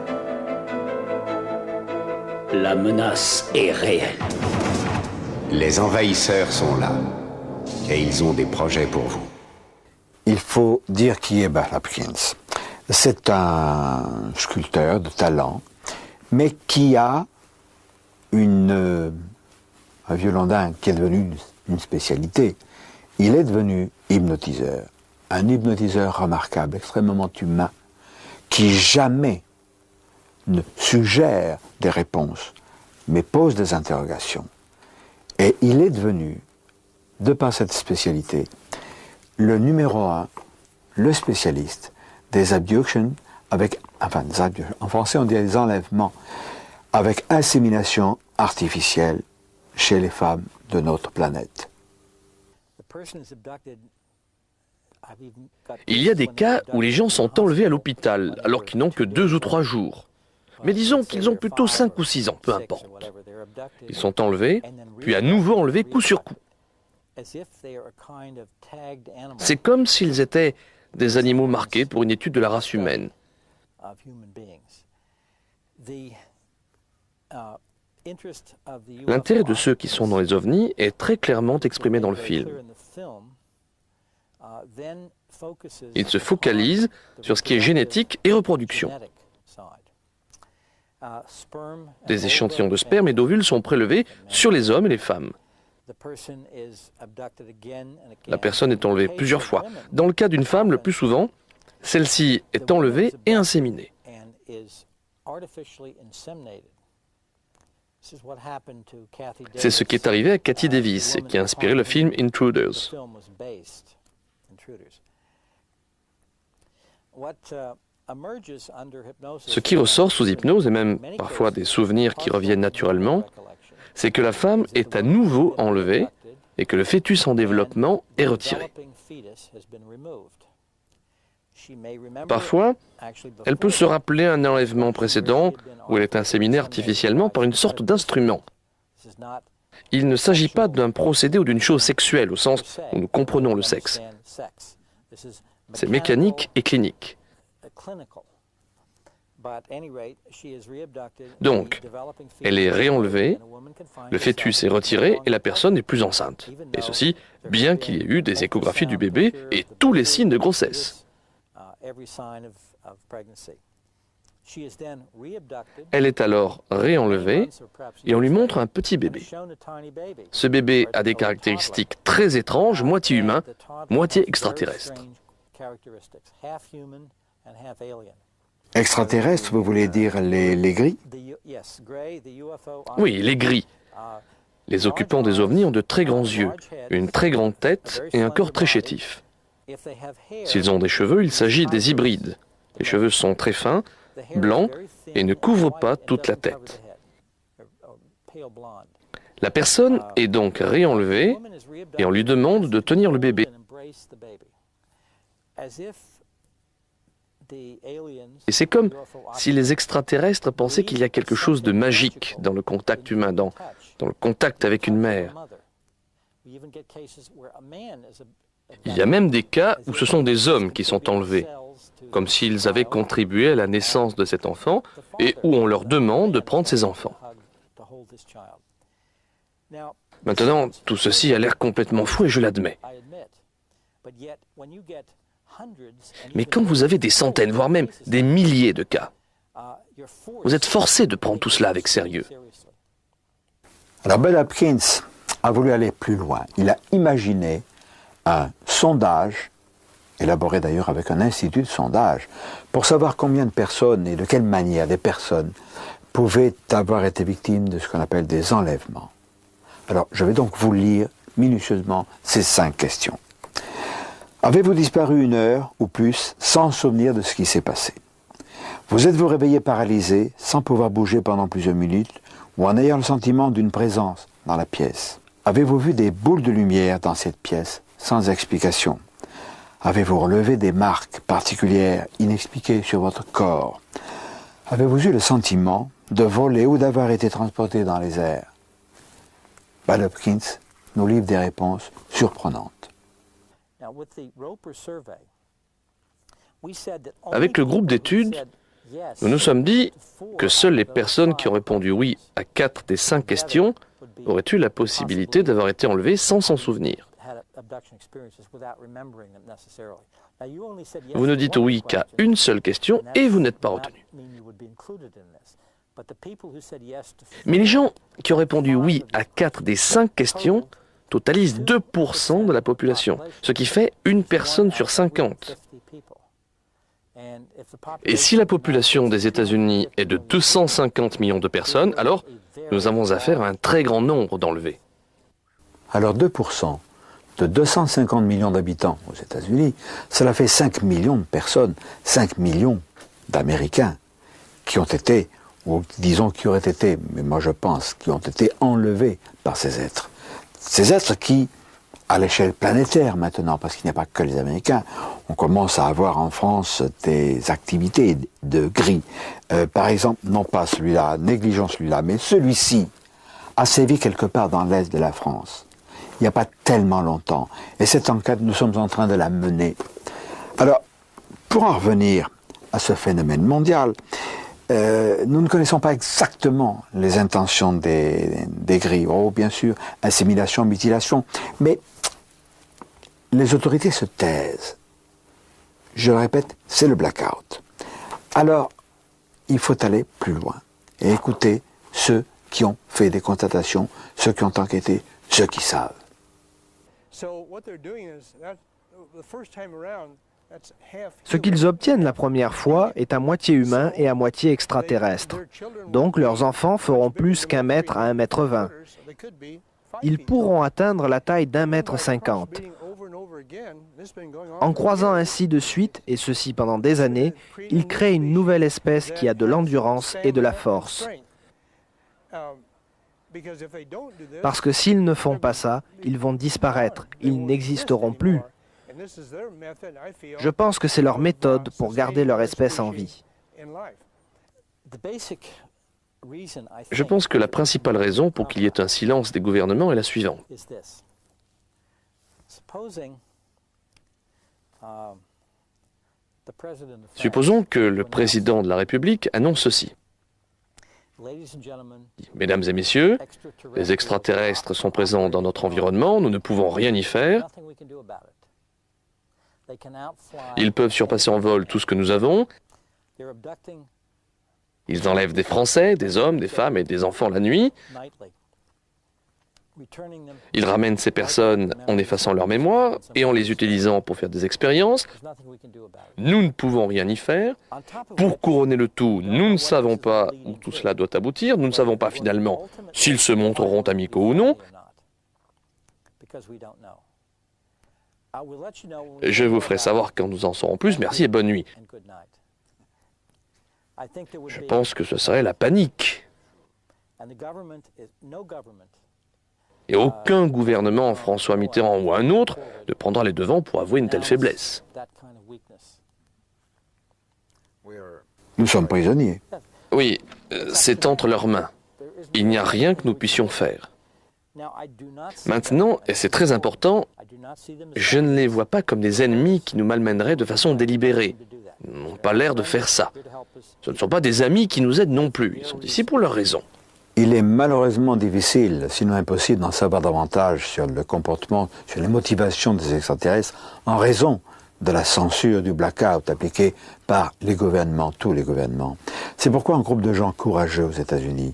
La menace est réelle. Les envahisseurs sont là. Et ils ont des projets pour vous. Il faut dire qui est Bud Hopkins. C'est un sculpteur de talent, mais qui a un violon dingue qui est devenu une spécialité. il est devenu hypnotiseur. Un hypnotiseur remarquable, extrêmement humain, qui jamais ne suggère des réponses, mais pose des interrogations. Et il est devenu, de par cette spécialité, le numéro 1, le spécialiste des abductions en français on dit des enlèvements avec insémination artificielle chez les femmes de notre planète. Il y a des cas où les gens sont enlevés à l'hôpital alors qu'ils n'ont que 2 ou 3 jours. Mais disons qu'ils ont plutôt 5 ou 6 ans, peu importe. Ils sont enlevés, puis à nouveau enlevés coup sur coup. C'est comme s'ils étaient des animaux marqués pour une étude de la race humaine. L'intérêt de ceux qui sont dans les ovnis est très clairement exprimé dans le film. Ils se focalisent sur ce qui est génétique et reproduction. Des échantillons de sperme et d'ovules sont prélevés sur les hommes et les femmes. La personne est enlevée plusieurs fois. Dans le cas d'une femme, le plus souvent, celle-ci est enlevée et inséminée. C'est ce qui est arrivé à Kathy Davis et qui a inspiré le film Intruders. Ce qui ressort sous hypnose, et même parfois des souvenirs qui reviennent naturellement, c'est que la femme est à nouveau enlevée et que le fœtus en développement est retiré. Parfois, elle peut se rappeler un enlèvement précédent où elle est inséminée artificiellement par une sorte d'instrument. Il ne s'agit pas d'un procédé ou d'une chose sexuelle au sens où nous comprenons le sexe. C'est mécanique et clinique. Donc, elle est réenlevée, le fœtus est retiré et la personne n'est plus enceinte. Et ceci, bien qu'il y ait eu des échographies du bébé et tous les signes de grossesse. Elle est alors réenlevée et on lui montre un petit bébé. Ce bébé a des caractéristiques très étranges, moitié humain, moitié extraterrestre. Extraterrestres, vous voulez dire les gris? Oui, les gris. Les occupants des ovnis ont de très grands yeux, une très grande tête et un corps très chétif. S'ils ont des cheveux, il s'agit des hybrides. Les cheveux sont très fins, blancs et ne couvrent pas toute la tête. La personne est donc réenlevée et on lui demande de tenir le bébé. Et c'est comme si les extraterrestres pensaient qu'il y a quelque chose de magique dans le contact humain, dans le contact avec une mère. Il y a même des cas où ce sont des hommes qui sont enlevés, comme s'ils avaient contribué à la naissance de cet enfant et où on leur demande de prendre ses enfants. Maintenant, tout ceci a l'air complètement fou et je l'admets. Mais quand vous avez des centaines, voire même des milliers de cas, vous êtes forcé de prendre tout cela avec sérieux. Alors Bud Hopkins a voulu aller plus loin. Il a imaginé un sondage, élaboré d'ailleurs avec un institut de sondage, pour savoir combien de personnes et de quelle manière des personnes pouvaient avoir été victimes de ce qu'on appelle des enlèvements. Alors je vais donc vous lire minutieusement ces 5 questions. Avez-vous disparu 1 heure ou plus sans souvenir de ce qui s'est passé? Vous êtes-vous réveillé paralysé, sans pouvoir bouger pendant plusieurs minutes, ou en ayant le sentiment d'une présence dans la pièce? Avez-vous vu des boules de lumière dans cette pièce, sans explication? Avez-vous relevé des marques particulières, inexpliquées sur votre corps? Avez-vous eu le sentiment de voler ou d'avoir été transporté dans les airs? Bud Hopkins nous livre des réponses surprenantes. Avec le groupe d'études, nous nous sommes dit que seules les personnes qui ont répondu oui à 4 des 5 questions auraient eu la possibilité d'avoir été enlevées sans s'en souvenir. Vous ne dites oui qu'à une seule question et vous n'êtes pas retenu. Mais les gens qui ont répondu oui à 4 des 5 questions totalise 2% de la population, ce qui fait une personne sur 50. Et si la population des États-Unis est de 250 millions de personnes, alors nous avons affaire à un très grand nombre d'enlevés. Alors 2% de 250 millions d'habitants aux États-Unis, cela fait 5 millions de personnes, 5 millions d'Américains qui ont été, ou disons qui auraient été, mais moi je pense, qui ont été enlevés par ces êtres. Ces êtres qui, à l'échelle planétaire maintenant, parce qu'il n'y a pas que les Américains, on commence à avoir en France des activités de gris. Par exemple, non pas celui-là, négligeons celui-là, mais celui-ci a sévi quelque part dans l'est de la France. Il n'y a pas tellement longtemps. Et cette enquête, nous sommes en train de la mener. Alors, pour en revenir à ce phénomène mondial, nous ne connaissons pas exactement les intentions des gris. Oh, bien sûr, assimilation, mutilation. Mais les autorités se taisent. Je le répète, c'est le blackout. Alors, il faut aller plus loin et écouter ceux qui ont fait des constatations, ceux qui ont enquêté, ceux qui savent. Ce qu'ils obtiennent la première fois est à moitié humain et à moitié extraterrestre. Donc leurs enfants feront plus qu'1 mètre à 1,20 m. Ils pourront atteindre la taille d'1,50 m. En croisant ainsi de suite, et ceci pendant des années, ils créent une nouvelle espèce qui a de l'endurance et de la force. Parce que s'ils ne font pas ça, ils vont disparaître, ils n'existeront plus. Je pense que c'est leur méthode pour garder leur espèce en vie. Je pense que la principale raison pour qu'il y ait un silence des gouvernements est la suivante. Supposons que le président de la République annonce ceci. Mesdames et messieurs, les extraterrestres sont présents dans notre environnement, nous ne pouvons rien y faire. Ils peuvent surpasser en vol tout ce que nous avons. Ils enlèvent des Français, des hommes, des femmes et des enfants la nuit. Ils ramènent ces personnes en effaçant leur mémoire et en les utilisant pour faire des expériences. Nous ne pouvons rien y faire. Pour couronner le tout, nous ne savons pas où tout cela doit aboutir. Nous ne savons pas finalement s'ils se montreront amicaux ou non. Je vous ferai savoir quand nous en saurons plus. Merci et bonne nuit. Je pense que ce serait la panique. Et aucun gouvernement, François Mitterrand ou un autre, ne prendra les devants pour avouer une telle faiblesse. Nous sommes prisonniers. Oui, c'est entre leurs mains. Il n'y a rien que nous puissions faire. Maintenant, et c'est très important, je ne les vois pas comme des ennemis qui nous malmèneraient de façon délibérée. Ils n'ont pas l'air de faire ça. Ce ne sont pas des amis qui nous aident non plus. Ils sont ici pour leurs raisons. Il est malheureusement difficile, sinon impossible, d'en savoir davantage sur le comportement, sur les motivations des extraterrestres en raison de la censure du blackout appliqué par les gouvernements, tous les gouvernements. C'est pourquoi un groupe de gens courageux aux États-Unis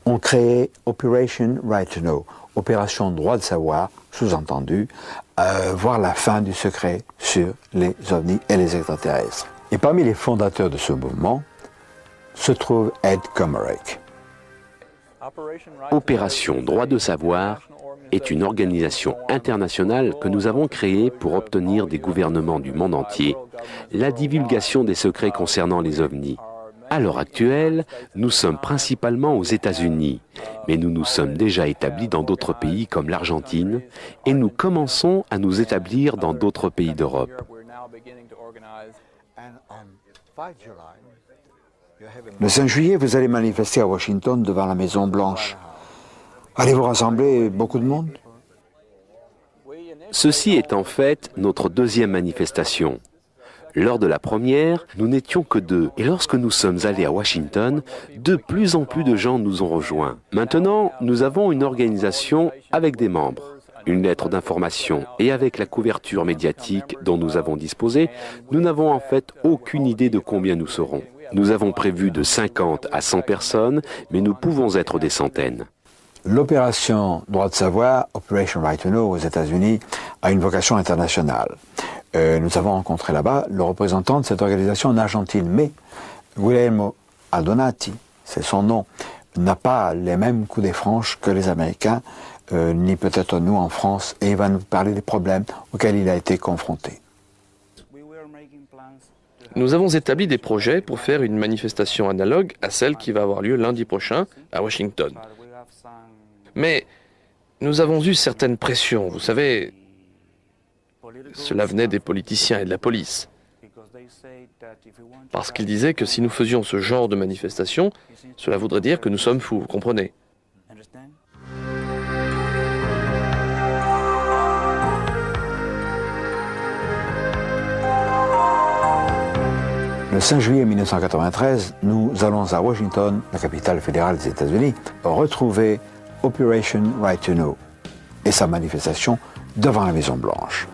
ont créé Operation Right to Know, opération droit de savoir, sous-entendu, voir la fin du secret sur les ovnis et les extraterrestres. Et parmi les fondateurs de ce mouvement se trouve Ed Komarek. Opération Droit de savoir est une organisation internationale que nous avons créée pour obtenir des gouvernements du monde entier la divulgation des secrets concernant les ovnis. À l'heure actuelle, nous sommes principalement aux États-Unis, mais nous nous sommes déjà établis dans d'autres pays comme l'Argentine et nous commençons à nous établir dans d'autres pays d'Europe. Le 5 juillet, vous allez manifester à Washington devant la Maison-Blanche. Allez-vous rassembler beaucoup de monde? Ceci est en fait notre deuxième manifestation. Lors de la première, nous n'étions que 2. Et lorsque nous sommes allés à Washington, de plus en plus de gens nous ont rejoints. Maintenant, nous avons une organisation avec des membres, une lettre d'information et avec la couverture médiatique dont nous avons disposé, nous n'avons en fait aucune idée de combien nous serons. Nous avons prévu de 50 à 100 personnes, mais nous pouvons être des centaines. L'opération Droit de savoir, Operation Right to Know aux États-Unis, a une vocation internationale. Nous avons rencontré là-bas le représentant de cette organisation en Argentine, mais Guillermo Aldonati, c'est son nom, n'a pas les mêmes coups des franches que les Américains, ni peut-être nous en France, et il va nous parler des problèmes auxquels il a été confronté. Nous avons établi des projets pour faire une manifestation analogue à celle qui va avoir lieu lundi prochain à Washington. Mais nous avons eu certaines pressions, vous savez, cela venait des politiciens et de la police. Parce qu'ils disaient que si nous faisions ce genre de manifestation, cela voudrait dire que nous sommes fous, vous comprenez? Le 5 juillet 1993, nous allons à Washington, la capitale fédérale des États-Unis, retrouver Operation Right to Know et sa manifestation devant la Maison-Blanche.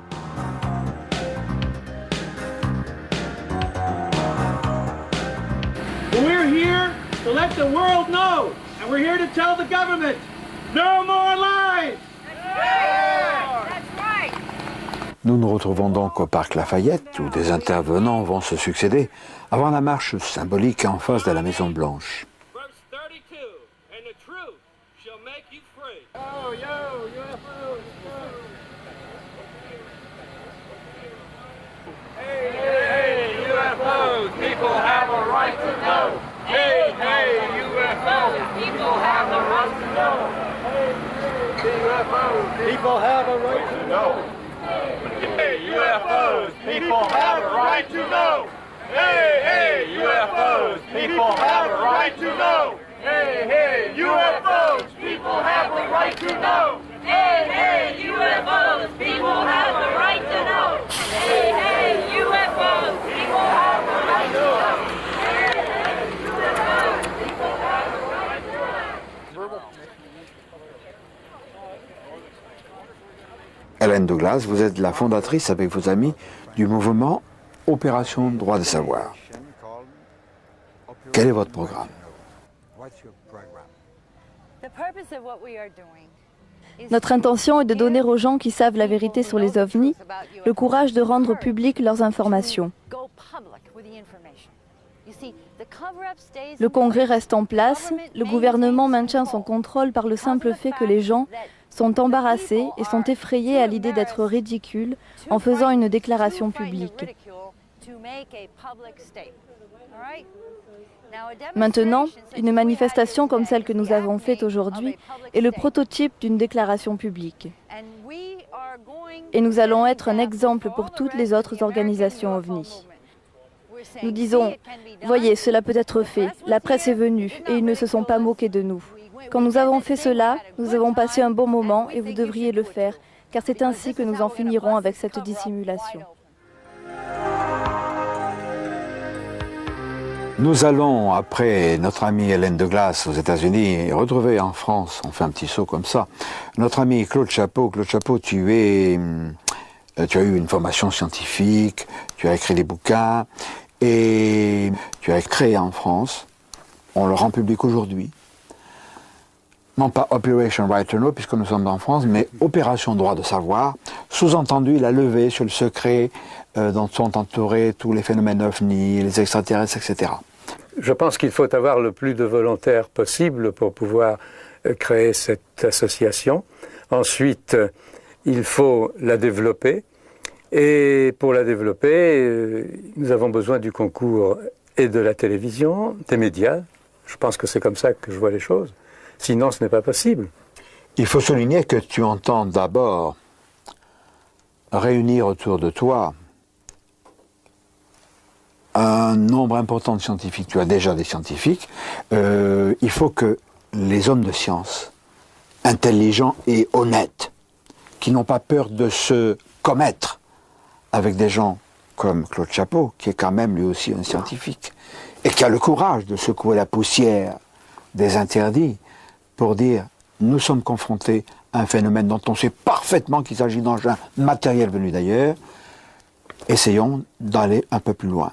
We're here to let the world know, and we're here to tell the government, no more lies! Nous nous retrouvons donc au parc Lafayette, où des intervenants vont se succéder, avant la marche symbolique en face de la Maison-Blanche. People have a right to know. Hey, UFOs, people have a right to know. Hey, hey, UFOs, people have a right to know. Hey, hey, UFOs, people have a right to know. Hey, hey, UFOs, people have a right to know. Hey, hey, UFOs, people have a right to know. Hey, hey, UFOs, people have a right to know. Hélène Douglas, vous êtes la fondatrice avec vos amis du mouvement Opération Droit de savoir. Quel est votre programme? Notre intention est de donner aux gens qui savent la vérité sur les ovnis le courage de rendre publiques leurs informations. Le Congrès reste en place, le gouvernement maintient son contrôle par le simple fait que les gens sont embarrassés et sont effrayés à l'idée d'être ridicules en faisant une déclaration publique. Maintenant, une manifestation comme celle que nous avons faite aujourd'hui est le prototype d'une déclaration publique. Et nous allons être un exemple pour toutes les autres organisations OVNI. Nous disons, voyez, cela peut être fait, la presse est venue et ils ne se sont pas moqués de nous. Quand nous avons fait cela, nous avons passé un bon moment et vous devriez le faire, car c'est ainsi que nous en finirons avec cette dissimulation. Nous allons, après notre amie Hélène Douglas aux États-Unis, retrouver en France, on fait un petit saut comme ça, notre ami Claude Chapeau. Claude Chapeau, tu as eu une formation scientifique, tu as écrit des bouquins, et tu as créé en France, on le rend public aujourd'hui, non pas Operation Right to Know, puisque nous sommes en France, mais Opération Droit de savoir, sous-entendu la levée sur le secret dont sont entourés tous les phénomènes ovnis, les extraterrestres, etc. Je pense qu'il faut avoir le plus de volontaires possible pour pouvoir créer cette association. Ensuite, il faut la développer. Et pour la développer, nous avons besoin du concours et de la télévision, des médias. Je pense que c'est comme ça que je vois les choses. Sinon, ce n'est pas possible. Il faut souligner que tu entends d'abord réunir autour de toi un nombre important de scientifiques. Tu as déjà des scientifiques. Il faut que les hommes de science, intelligents et honnêtes, qui n'ont pas peur de se commettre avec des gens comme Claude Chapeau, qui est quand même lui aussi un scientifique, et qui a le courage de secouer la poussière des interdits pour dire « nous sommes confrontés à un phénomène dont on sait parfaitement qu'il s'agit d'engins matériels venus d'ailleurs, essayons d'aller un peu plus loin ».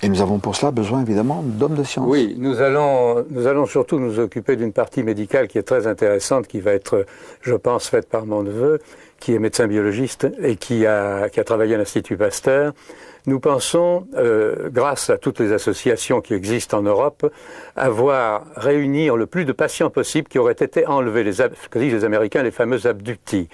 Et nous avons pour cela besoin évidemment d'hommes de science. Oui, nous allons surtout nous occuper d'une partie médicale qui est très intéressante, qui va être, je pense, faite par mon neveu, qui est médecin biologiste et qui a travaillé à l'Institut Pasteur. Nous pensons, grâce à toutes les associations qui existent en Europe, avoir réunir le plus de patients possible qui auraient été enlevés, ce que disent les Américains, les fameux abductees.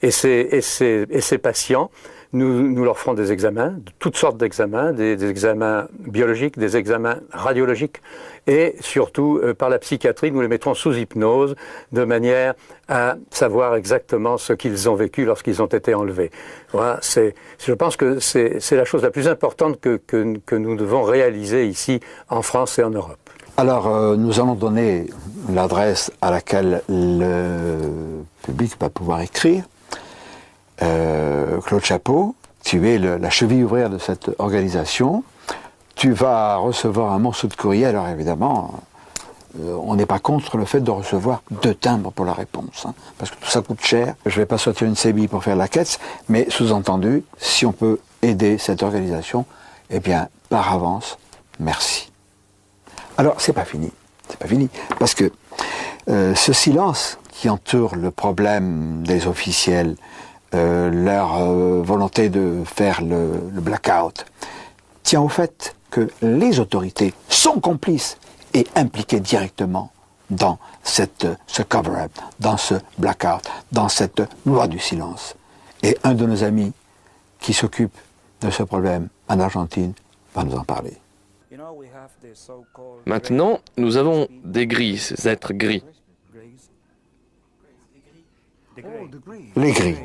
Et ces patients, nous leur ferons des examens, toutes sortes d'examens, des examens biologiques, des examens radiologiques, et surtout, par la psychiatrie, nous les mettrons sous hypnose, de manière à savoir exactement ce qu'ils ont vécu lorsqu'ils ont été enlevés. Voilà, je pense que c'est la chose la plus importante que nous devons réaliser ici, en France et en Europe. Alors, nous allons donner l'adresse à laquelle le public va pouvoir écrire. Claude Chapeau, tu es la cheville ouvrière de cette organisation. Tu vas recevoir un morceau de courrier. Alors évidemment, on n'est pas contre le fait de recevoir 2 timbres pour la réponse, hein, parce que tout ça coûte cher. Je ne vais pas sortir une sébille pour faire la quête, mais sous-entendu, si on peut aider cette organisation, eh bien, par avance, merci. Alors, c'est pas fini, parce que ce silence qui entoure le problème des officiels, leur volonté de faire le blackout, tient au fait que les autorités sont complices et impliquées directement dans ce cover-up, dans ce blackout, dans cette loi du silence. Et un de nos amis qui s'occupe de ce problème en Argentine va nous en parler. Maintenant, nous avons des gris, ces êtres gris. Les gris.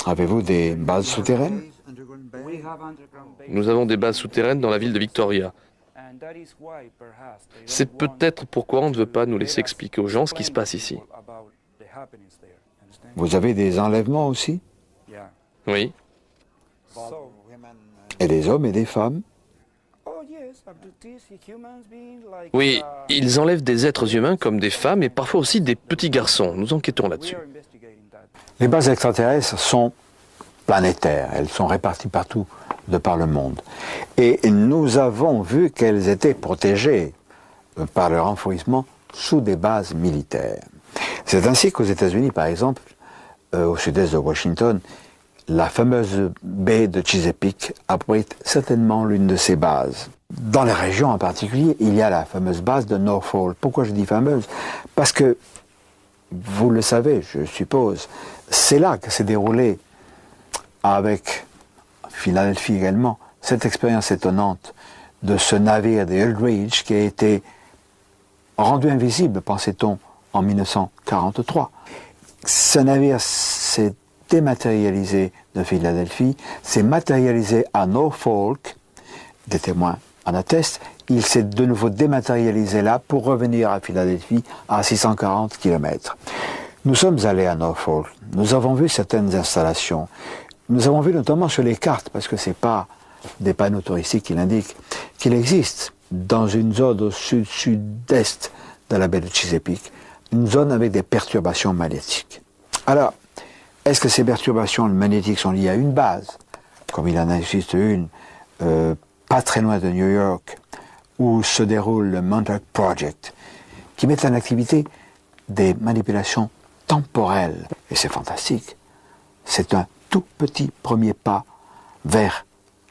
Avez-vous des bases souterraines? Nous avons des bases souterraines dans la ville de Victoria. C'est peut-être pourquoi on ne veut pas nous laisser expliquer aux gens ce qui se passe ici. Vous avez des enlèvements aussi? Oui. Et des hommes et des femmes? Oui, ils enlèvent des êtres humains comme des femmes et parfois aussi des petits garçons. Nous enquêtons là-dessus. Les bases extraterrestres sont planétaires. Elles sont réparties partout de par le monde. Et nous avons vu qu'elles étaient protégées par leur enfouissement sous des bases militaires. C'est ainsi qu'aux États-Unis, par exemple, au sud-est de Washington, la fameuse baie de Chesapeake abrite certainement l'une de ces bases. Dans les régions en particulier, il y a la fameuse base de Norfolk. Pourquoi je dis fameuse? Parce que, vous le savez, je suppose, c'est là que s'est déroulée, avec Philadelphie également, cette expérience étonnante de ce navire des Eldridge qui a été rendu invisible, pensait-on, en 1943. Ce navire s'est dématérialisé de Philadelphie, s'est matérialisé à Norfolk, des témoins en attestent, il s'est de nouveau dématérialisé là pour revenir à Philadelphie à 640 km. Nous sommes allés à Norfolk, nous avons vu certaines installations, nous avons vu notamment sur les cartes, parce que ce n'est pas des panneaux touristiques qui l'indiquent, qu'il existe dans une zone au sud-sud-est de la baie de Chesapeake, une zone avec des perturbations magnétiques. Alors, est-ce que ces perturbations magnétiques sont liées à une base, comme il en existe une, pas très loin de New York, où se déroule le Montauk Project, qui met en activité des manipulations temporelles. Et c'est fantastique. C'est un tout petit premier pas vers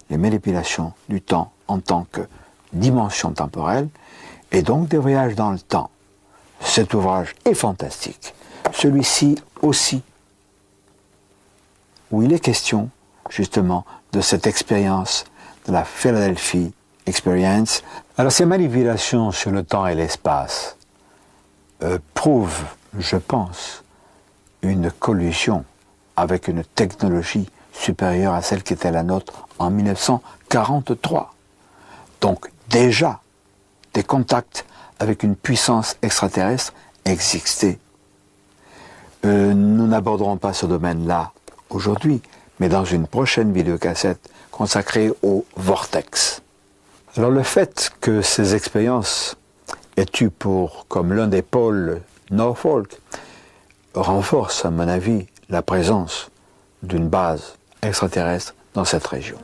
les manipulations du temps en tant que dimension temporelle, et donc des voyages dans le temps. Cet ouvrage est fantastique. Celui-ci aussi, où il est question, justement, de cette expérience de la Philadelphia Experience. Alors, ces manipulations sur le temps et l'espace prouvent, je pense, une collusion avec une technologie supérieure à celle qui était la nôtre en 1943. Donc, déjà, des contacts avec une puissance extraterrestre existaient. Nous n'aborderons pas ce domaine-là aujourd'hui, mais dans une prochaine vidéocassette consacrée au vortex. Alors le fait que ces expériences aient eu pour, comme l'un des pôles, Norfolk, renforce, à mon avis, la présence d'une base extraterrestre dans cette région.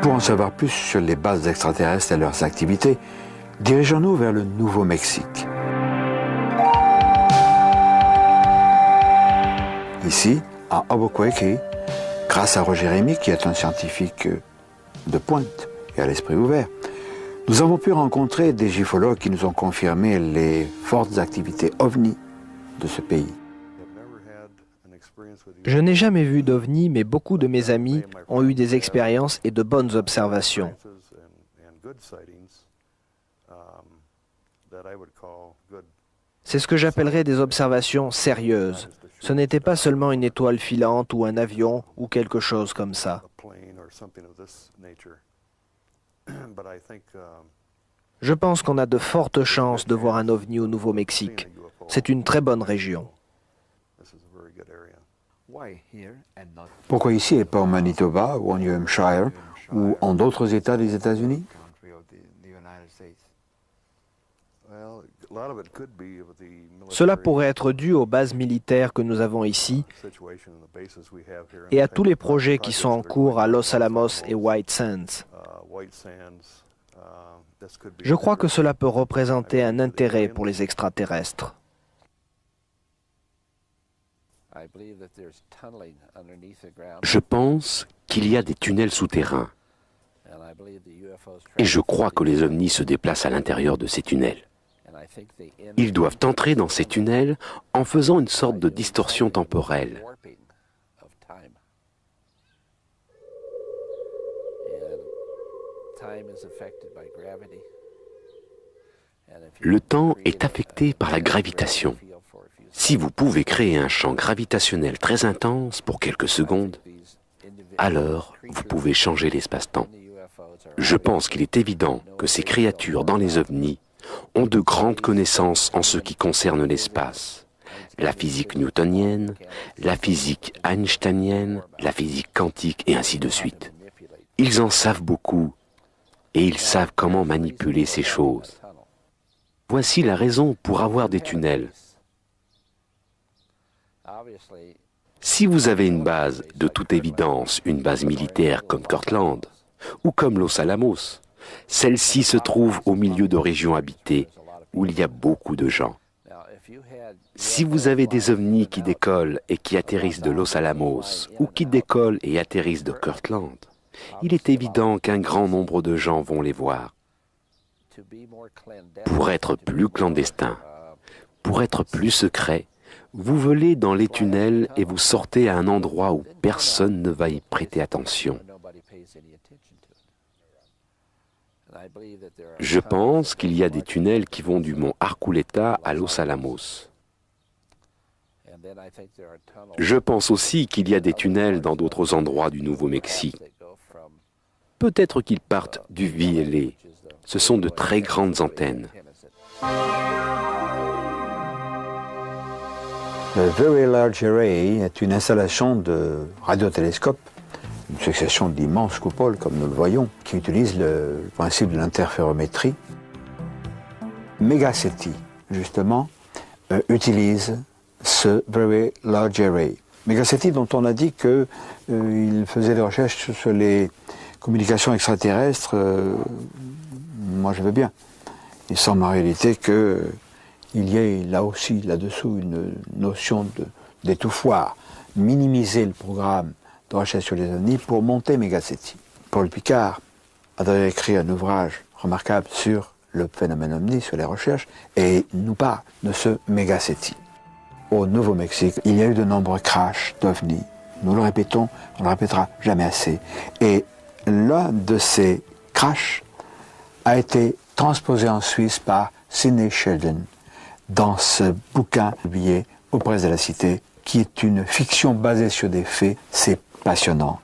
Pour en savoir plus sur les bases extraterrestres et leurs activités, dirigeons-nous vers le Nouveau-Mexique. Ici, à Albuquerque, grâce à Roger Rémy, qui est un scientifique de pointe et à l'esprit ouvert, nous avons pu rencontrer des gifologues qui nous ont confirmé les fortes activités ovni de ce pays. Je n'ai jamais vu d'OVNI, mais beaucoup de mes amis ont eu des expériences et de bonnes observations. C'est ce que j'appellerais des observations sérieuses. Ce n'était pas seulement une étoile filante ou un avion ou quelque chose comme ça. Je pense qu'on a de fortes chances de voir un OVNI au Nouveau-Mexique. C'est une très bonne région. Pourquoi ici et pas au Manitoba ou en New Hampshire ou en d'autres États des États-Unis? Cela pourrait être dû aux bases militaires que nous avons ici et à tous les projets qui sont en cours à Los Alamos et White Sands. Je crois que cela peut représenter un intérêt pour les extraterrestres. Je pense qu'il y a des tunnels souterrains. Et je crois que les ovnis se déplacent à l'intérieur de ces tunnels. Ils doivent entrer dans ces tunnels en faisant une sorte de distorsion temporelle. Le temps est affecté par la gravitation. Si vous pouvez créer un champ gravitationnel très intense pour quelques secondes, alors vous pouvez changer l'espace-temps. Je pense qu'il est évident que ces créatures dans les ovnis ont de grandes connaissances en ce qui concerne l'espace. La physique newtonienne, la physique einsteinienne, la physique quantique et ainsi de suite. Ils en savent beaucoup et ils savent comment manipuler ces choses. Voici la raison pour avoir des tunnels. Si vous avez une base, de toute évidence, une base militaire comme Kirtland ou comme Los Alamos, celle-ci se trouve au milieu de régions habitées où il y a beaucoup de gens. Si vous avez des ovnis qui décollent et qui atterrissent de Los Alamos ou qui décollent et atterrissent de Kirtland, il est évident qu'un grand nombre de gens vont les voir. Pour être plus clandestin, pour être plus secret, vous volez dans les tunnels et vous sortez à un endroit où personne ne va y prêter attention. Je pense qu'il y a des tunnels qui vont du mont Arculeta à Los Alamos. Je pense aussi qu'il y a des tunnels dans d'autres endroits du Nouveau-Mexique. Peut-être qu'ils partent du VLA. Ce sont de très grandes antennes. Le Very Large Array est une installation de radiotélescope, une succession d'immenses coupoles, comme nous le voyons, qui utilise le principe de l'interférométrie. Megaseti, justement, utilise ce Very Large Array. Megaseti, dont on a dit qu'il faisait des recherches sur les communications extraterrestres, moi je veux bien. Il semble en réalité qu'il y ait là aussi, là-dessous, une notion d'étouffoir, minimiser le programme de recherche sur les ovnis pour monter Megaseti. Paul Picard a d'ailleurs écrit un ouvrage remarquable sur le phénomène ovni, sur les recherches, et nous parle de ce Megaseti. Au Nouveau-Mexique, il y a eu de nombreux crashs d'ovnis. Nous le répétons, on ne le répétera jamais assez. Et l'un de ces crashs a été transposé en Suisse par Sidney Sheldon dans ce bouquin publié aux Presses de la Cité, qui est une fiction basée sur des faits. C'est passionnant.